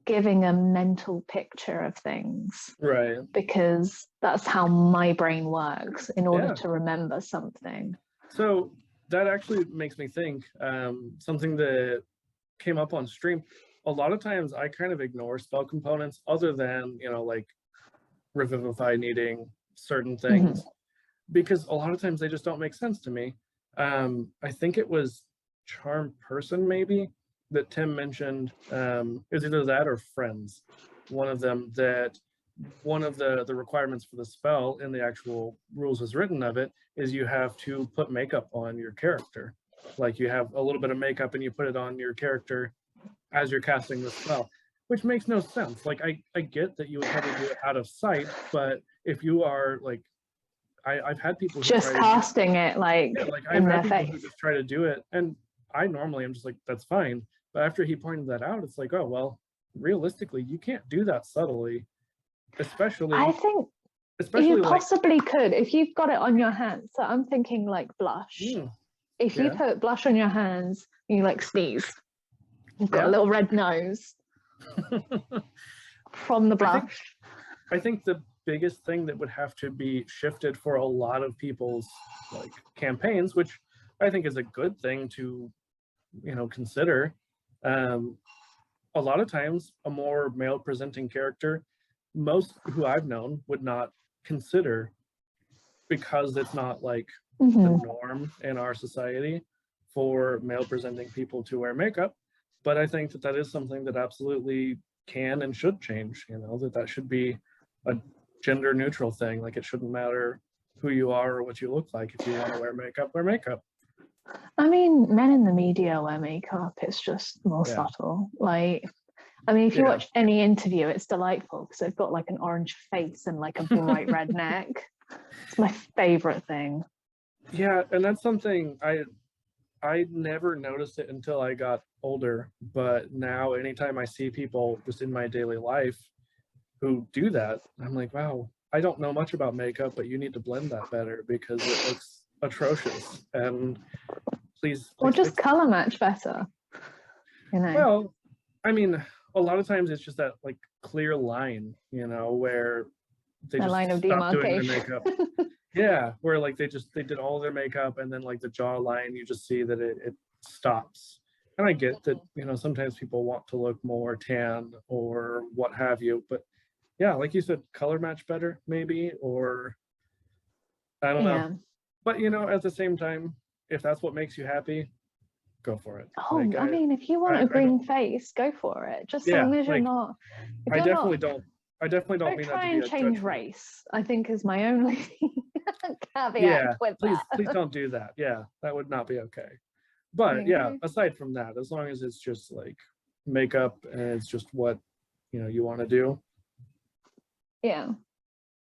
giving a mental picture of things. Right. Because that's how my brain works in order to remember something. So that actually makes me think something that came up on stream. A lot of times I kind of ignore spell components other than, you know, like Revivify needing certain things, because a lot of times they just don't make sense to me. I think it was Charm Person maybe that Tim mentioned. It was either that or Friends. One of them, that one of the requirements for the spell in the actual rules as written of it is you have to put makeup on your character. Like you have a little bit of makeup and you put it on your character as you're casting the spell, which makes no sense. Like I get that you would probably do it out of sight, but if you are like, I've had people who just casting it like, yeah, like in I've had their people who face. just try to do it, and I normally am just like, that's fine. But after he pointed that out, it's like, oh well, realistically, you can't do that subtly, especially I think especially you like possibly could if you've got it on your hands. So I'm thinking like blush. If you yeah. put blush on your hands, you like sneeze. You've got Yeah. a little red nose from the blush. I think the biggest thing that would have to be shifted for a lot of people's like campaigns, which I think is a good thing to, you know, consider. A lot of times a more male presenting character, most who I've known would not consider, because it's not like the norm in our society for male presenting people to wear makeup. But I think that that is something that absolutely can and should change, you know, that should be a gender neutral thing. Like it shouldn't matter who you are or what you look like. If you want to wear makeup, wear makeup. I mean, men in the media wear makeup. It's just more subtle. Like, I mean, if you watch any interview, it's delightful because they've got like an orange face and like a bright red neck. It's my favorite thing. Yeah, and that's something I never noticed it until I got older, but now anytime I see people just in my daily life who do that, I'm like, wow, I don't know much about makeup, but you need to blend that better because it looks atrocious. And please or just color match better, you know. Well, I mean, a lot of times it's just that like clear line, you know, where they just line of stop doing their demarcation. makeup. Yeah, where like they did all their makeup and then like the jawline, you just see that it stops. And I get that, you know, sometimes people want to look more tan or what have you, but yeah, like you said, color match better maybe, or I don't know. But you know, at the same time, if that's what makes you happy, go for it. Oh, like, I mean, if you want a green face, go for it. Just as long as you're not. I definitely don't mean try that to be and change race, I think is my only caveat with that. Please don't do that. Yeah, that would not be okay. But yeah, aside from that, as long as it's just like makeup and it's just what, you know, you want to do. Yeah.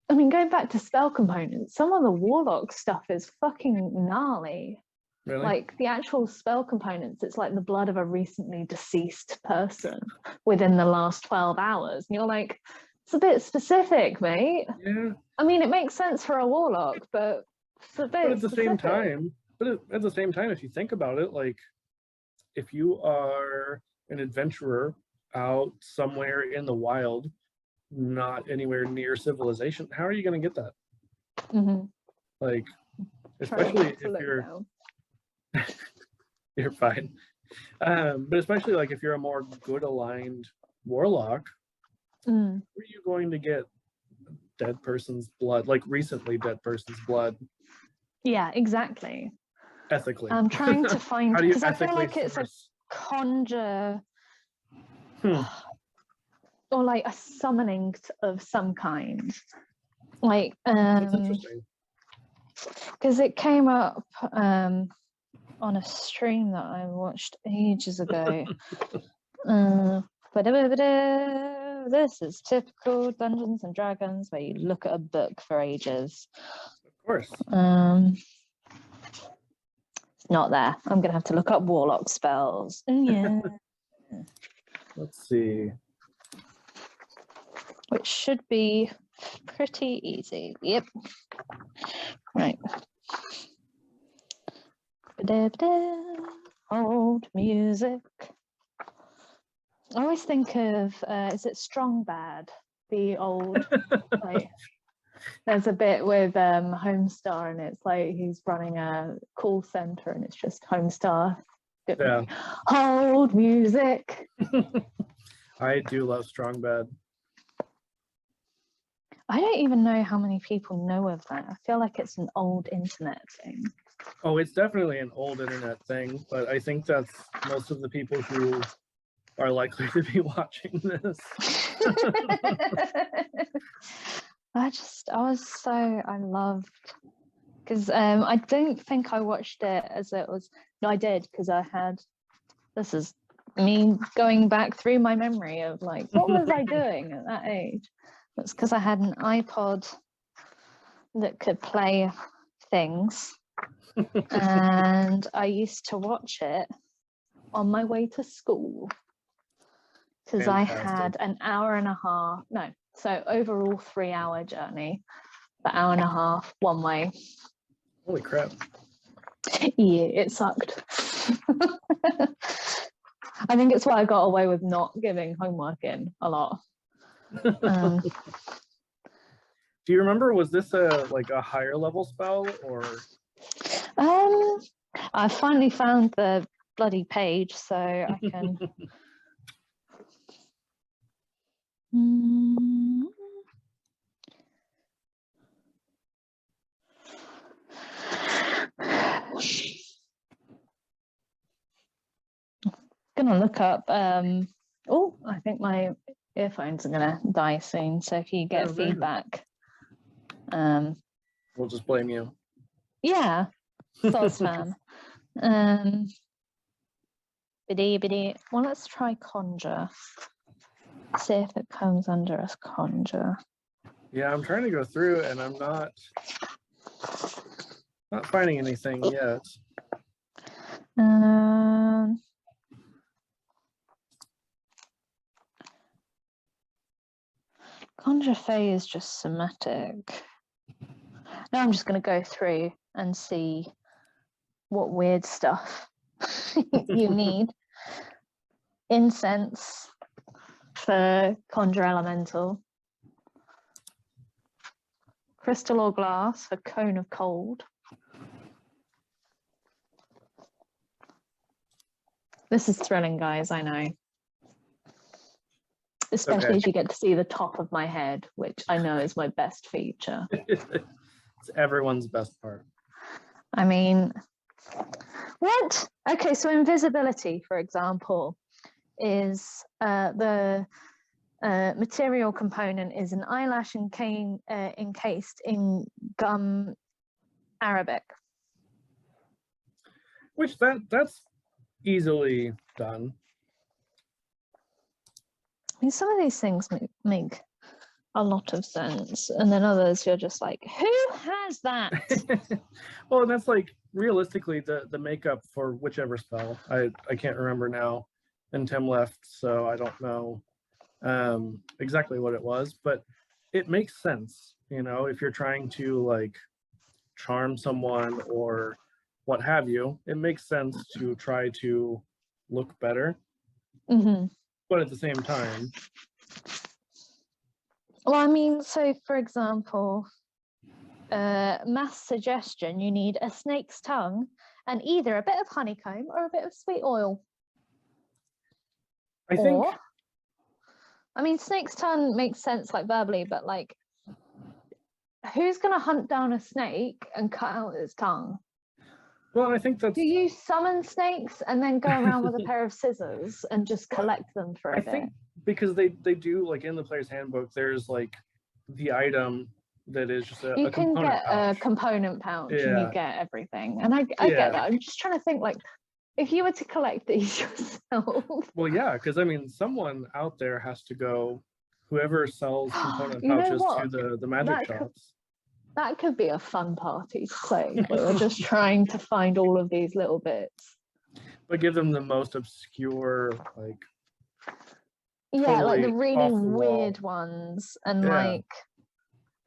I mean, going back to spell components, some of the warlock stuff is fucking gnarly. Really? Like the actual spell components, it's like the blood of a recently deceased person within the last 12 hours. And you're like, it's a bit specific, mate. Yeah. I mean, it makes sense for a warlock, but it's a bit at the same time, if you think about it, like if you are an adventurer out somewhere in the wild, not anywhere near civilization, how are you going to get that? Like, especially if you're you're fine, but especially like if you're a more good aligned warlock, where are you going to get dead person's blood, like recently dead person's blood? Yeah, exactly. Ethically, I'm trying to find, because I feel like it's a conjure or like a summoning of some kind. Like, that's interesting. Because it came up on a stream that I watched ages ago. This is typical Dungeons and Dragons, where you look at a book for ages. Of course. It's not there. I'm gonna have to look up warlock spells. Yeah. Let's see. Which should be pretty easy. Yep. Right. Old music. I always think of, is it Strong Bad? The old, like, there's a bit with Homestar, and it's like he's running a call center and it's just Homestar. Yeah. Old music. I do love Strong Bad. I don't even know how many people know of that. I feel like it's an old internet thing. Oh, it's definitely an old internet thing, but I think that's most of the people who are likely to be watching this. I loved because I don't think I watched it as it was. No, I did, because this is me going back through my memory of like, what was I doing at that age? It's because I had an iPod that could play things, and I used to watch it on my way to school, because I had an hour and a half, no, so overall 3-hour journey, the hour and a half one way. Holy crap. Yeah, it sucked. I think it's why I got away with not giving homework in a lot. Do you remember, was this a higher level spell, or? I finally found the bloody page, so I can. Gonna look up. Oh, I think my earphones are gonna die soon. So if you get feedback, we'll just blame you. Yeah, sauce fan. Biddy. Well, let's try conjure. See if it comes under as conjure. Yeah, I'm trying to go through and I'm not finding anything yet. Conjure Fey is just somatic. Now I'm just going to go through and see what weird stuff you need. Incense for conjure elemental. Crystal or glass for cone of cold. This is thrilling, guys, I know. Especially as you get to see the top of my head, which I know is my best feature. It's everyone's best part. I mean, what? Okay, so invisibility, for example, is the material component is an eyelash encased in gum arabic. Which that's easily done. I mean, some of these things make a lot of sense, and then others you're just like, who has that? Well, that's like realistically the makeup for whichever spell. I can't remember now, and Tim left, so I don't know exactly what it was, but it makes sense, you know, if you're trying to like charm someone or what have you, it makes sense to try to look better. But at the same time, well, I mean, so for example, mass suggestion, you need a snake's tongue and either a bit of honeycomb or a bit of sweet oil. I think, I mean, snake's tongue makes sense like verbally, but like, who's gonna hunt down a snake and cut out its tongue? well, I think that's... Do you summon snakes and then go around with a pair of scissors and just collect them for a bit? I think because they do, like in the player's handbook, there's like the item that is just you can get a component pouch and you get everything. And I get that. I'm just trying to think, like, if you were to collect these yourself. Well, yeah, because I mean, someone out there has to go, whoever sells component pouches to the magic shops. That could be a fun party to play. We're just trying to find all of these little bits. But give them the most obscure, like... Yeah, like the really weird ones. And like,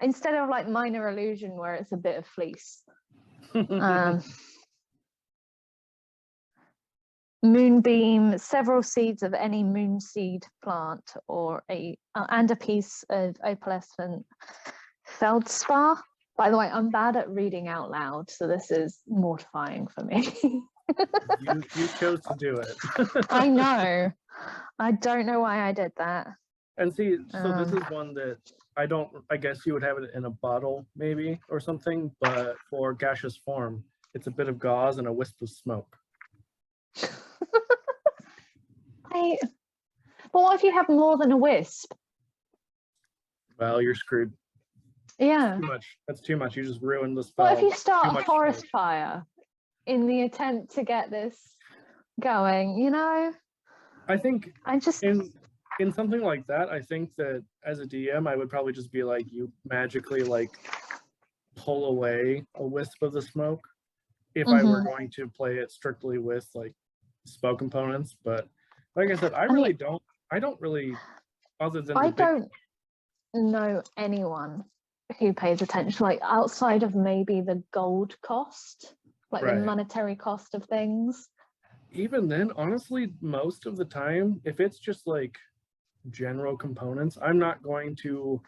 instead of like minor illusion where it's a bit of fleece. Moonbeam, several seeds of any moon seed plant or and a piece of opalescent feldspar. By the way, I'm bad at reading out loud, so this is mortifying for me. you chose to do it. I know. I don't know why I did that. And see, so this is one that I guess you would have it in a bottle maybe or something, but for gaseous form, it's a bit of gauze and a wisp of smoke. But what if you have more than a wisp? Well, you're screwed. Yeah. Too much. That's too much. You just ruined the spell. What if you Too start a much forest smoke. fire in the attempt to get this going, you know? I think I just, in something like that, I think that as a DM, I would probably just be like, you magically like pull away a wisp of the smoke if I were going to play it strictly with like spell components. But like I said, I mean, don't really, other than I the big, don't know anyone who pays attention, like outside of maybe the gold cost, like the right. monetary cost of things. Even then, honestly, most of the time, if it's just like general components, I'm not going to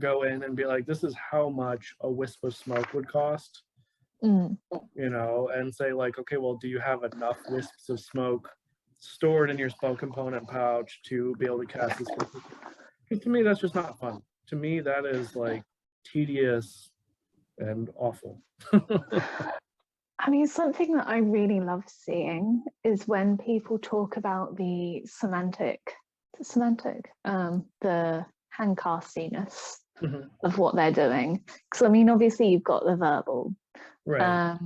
go in and be like, this is how much a wisp of smoke would cost, Mm. you know, and say like, okay, well, do you have enough wisps of smoke stored in your spell component pouch to be able to cast this? Because to me, that's just not fun. To me, that is like tedious and awful. I mean, something that I really love seeing is when people talk about the the handcastiness Mhm. of what they're doing. Because I mean, obviously you've got the verbal. Right.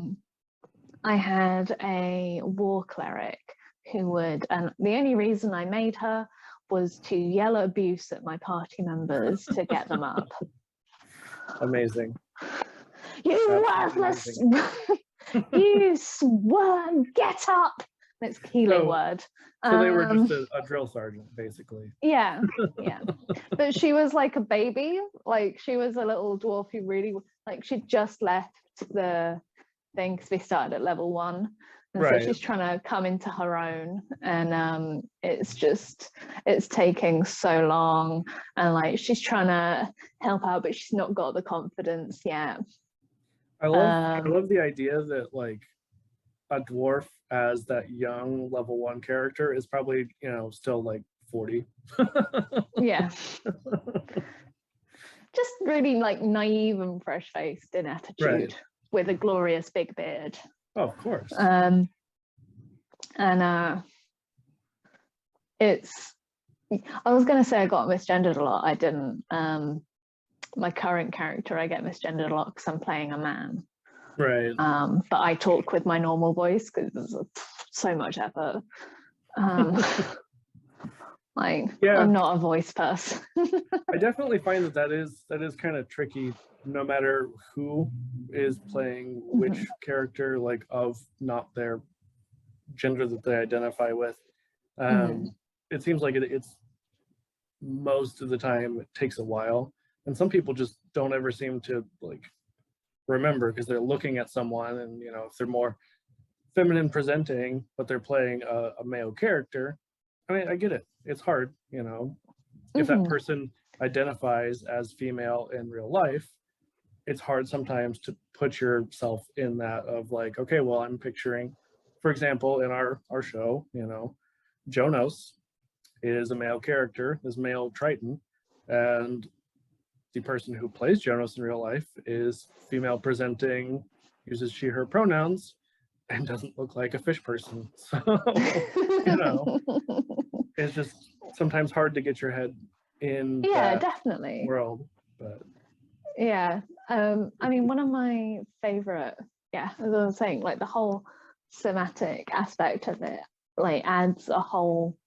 I had a war cleric who would, and the only reason I made her was to yell abuse at my party members to get them up. Amazing. You Absolutely worthless! You sworn, get up! It's healing word. So they were just a drill sergeant, basically. Yeah, yeah. But she was like a baby. Like she was a little dwarf who really, like she'd just left the thing because we started at level 1. And Right. so she's trying to come into her own. And it's taking so long. And like she's trying to help out, but she's not got the confidence yet. I love the idea that like a dwarf as that young level 1 character is probably, you know, still like 40. Yeah. Just really like naive and fresh-faced in attitude, right, with a glorious big beard. Oh, of course. It's, I was going to say I got misgendered a lot. I didn't. My current character, I get misgendered a lot because I'm playing a man. Right. But I talk with my normal voice because there's so much effort. Like, yeah. I'm not a voice person. I definitely find that is kind of tricky, no matter who is playing which character, like of not their gender that they identify with. It seems like it's most of the time it takes a while, and some people just don't ever seem to like remember because they're looking at someone, and you know, if they're more feminine presenting but they're playing a male character, I mean, I get it, it's hard, you know, if that person identifies as female in real life, it's hard sometimes to put yourself in that of like, okay, well, I'm picturing, for example, in our show, you know, Jonos is a male character, is male Triton, and the person who plays Jonas in real life is female presenting, uses she, her pronouns, and doesn't look like a fish person. So, you know, it's just sometimes hard to get your head in that definitely world. But yeah, I mean, one of my favorite, as I was saying, like the whole somatic aspect of it, like adds a whole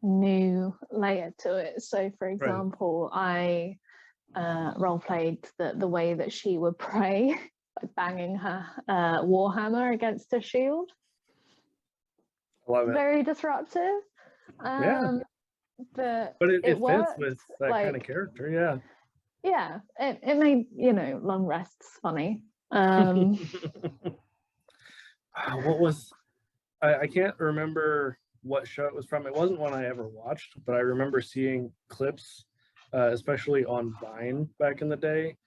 new layer to it. So for example, right. I role played the way that she would pray by banging her warhammer against her shield. Love it. Very disruptive. Yeah, but it fits worked, with that like, kind of character. Yeah, it made, you know, long rests funny. What was, I can't remember what show it was from. It wasn't one I ever watched, but I remember seeing clips, especially on Vine back in the day,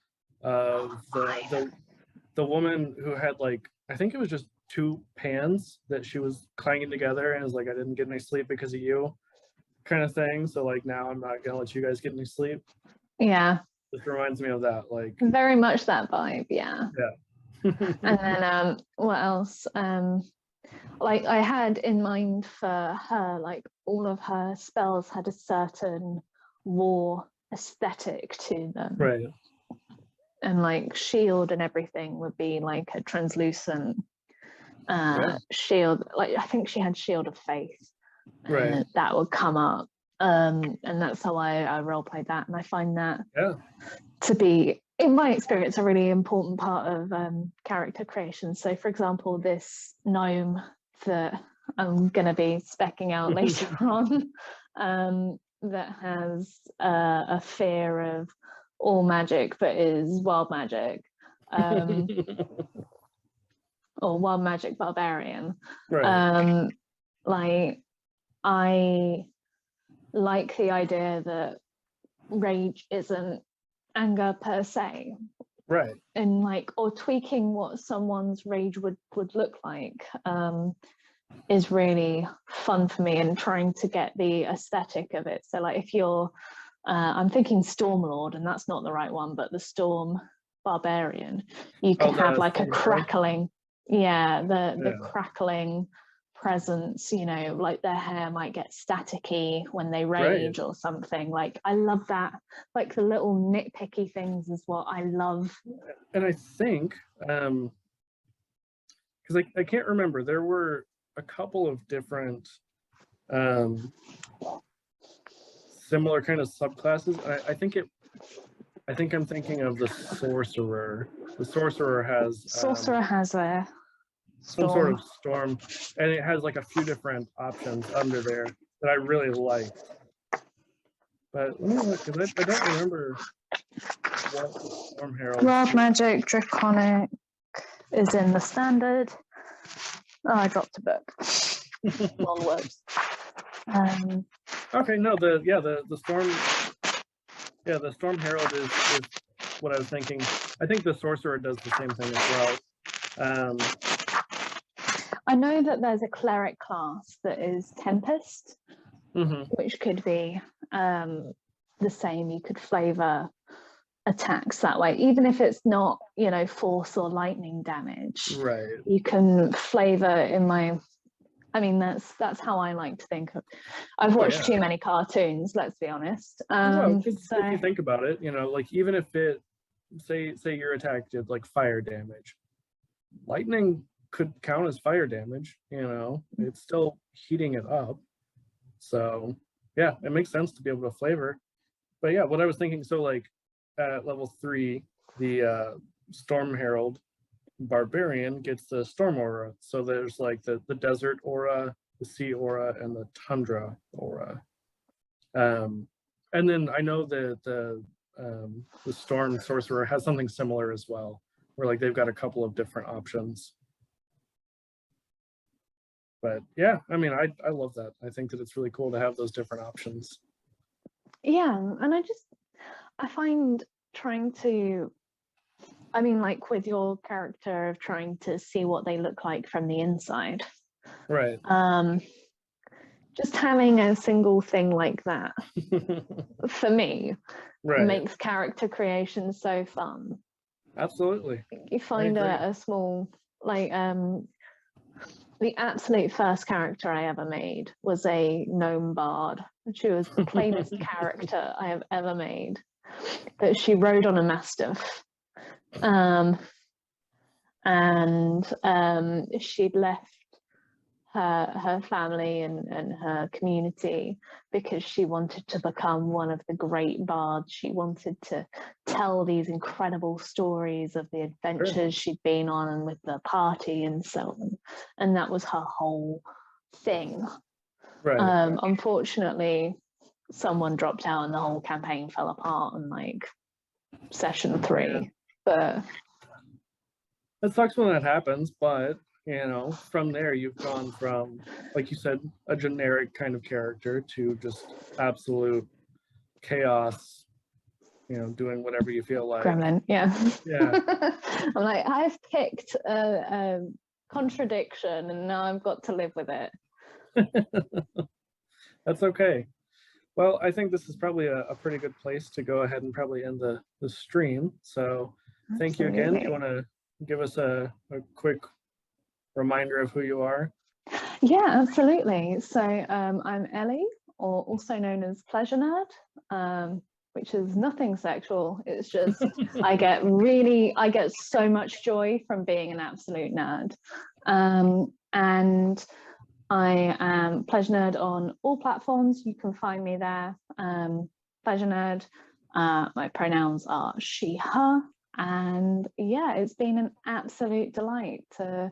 of the woman who had like, I think it was just 2 pans that she was clanging together and was like, I didn't get any sleep because of you, kind of thing. So like, now I'm not gonna let you guys get any sleep. Yeah. This reminds me of that, like very much that vibe. Yeah. And then what else? Like I had in mind for her, like all of her spells had a certain war aesthetic to them. Right. and like shield and everything would be like a translucent shield. Like I think she had Shield of Faith, Right. that would come up, and that's how I role played that, and I find that to be, in my experience, a really important part of character creation. So for example, this gnome that I'm going to be specking out later on, that has a fear of all magic but is wild magic, or wild magic barbarian. Right. Like I like the idea that rage isn't anger per se, Right. and like, or tweaking what someone's rage would look like, is really fun for me, and trying to get the aesthetic of it. So like if you're I'm thinking Stormlord, and that's not the right one, but the Storm Barbarian, you could have like a crackling, the crackling presence, you know, like their hair might get staticky when they rage or something. Like I love that, like the little nitpicky things is what I love. And I think because I can't remember, there were a couple of different similar kind of subclasses. I think I'm thinking of the sorcerer. The sorcerer has a some sort of storm, and it has like a few different options under there that I really like. But let me look, because I don't remember what the Storm Herald. Wild magic draconic is in the standard. Oh, I dropped a book. Long words. Okay, no, the storm. Yeah, the Storm Herald is what I was thinking. I think the sorcerer does the same thing as well. I know that there's a cleric class that is Tempest, which could be the same. You could flavor attacks that way, even if it's not, you know, force or lightning damage. Right. You can flavor in my. I mean, that's how I like to think of. I've watched too many cartoons, let's be honest. Well, so if you think about it, you know, like even if it, say your attack did like fire damage, lightning could count as fire damage. You know, it's still heating it up. So yeah, it makes sense to be able to flavor. But yeah, what I was thinking, so like at level 3, the Storm Herald Barbarian gets the Storm Aura. So there's like the Desert Aura, the Sea Aura, and the Tundra Aura. And then I know that the Storm Sorcerer has something similar as well, where like they've got a couple of different options. But yeah, I mean, I love that. I think that it's really cool to have those different options. Yeah, and I find trying to, I mean, like with your character, of trying to see what they look like from the inside. Right. Just having a single thing like that, for me, makes character creation so fun. Absolutely. You find a small, like, the absolute first character I ever made was a gnome bard. She was the plainest character I have ever made. But she rode on a mastiff. And she'd left her family and her community because she wanted to become one of the great bards. She wanted to tell these incredible stories of the adventures she'd been on and with the party and so on. And that was her whole thing. Unfortunately, someone dropped out and the whole campaign fell apart on like session 3. But it sucks when that happens, but you know, from there you've gone from, like you said, a generic kind of character to just absolute chaos, you know, doing whatever you feel like. Gremlin, yeah. I'm like, I've picked a contradiction and now I've got to live with it. That's okay. Well, I think this is probably a pretty good place to go ahead and probably end the stream. So thank you again. Do you want to give us a quick reminder of who you are? Yeah, absolutely. So I'm Ellie, or also known as Pleasure Nerd. which is nothing sexual. It's just I get so much joy from being an absolute nerd. And I am Pleasure Nerd on all platforms. You can find me there. Pleasure Nerd. My pronouns are she, her. And yeah, it's been an absolute delight to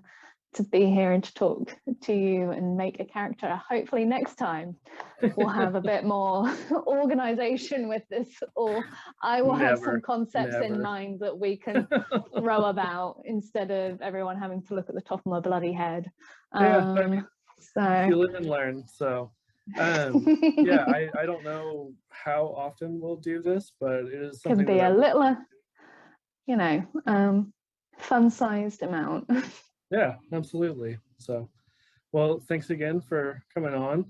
be here and to talk to you and make a character. Hopefully next time we'll have a bit more organization with this, or I will have some concepts in mind that we can throw about instead of everyone having to look at the top of my bloody head. So you live and learn. So yeah, I don't know how often we'll do this, but it is something can be a little, you know, fun-sized amount. Yeah, absolutely. So, well, thanks again for coming on.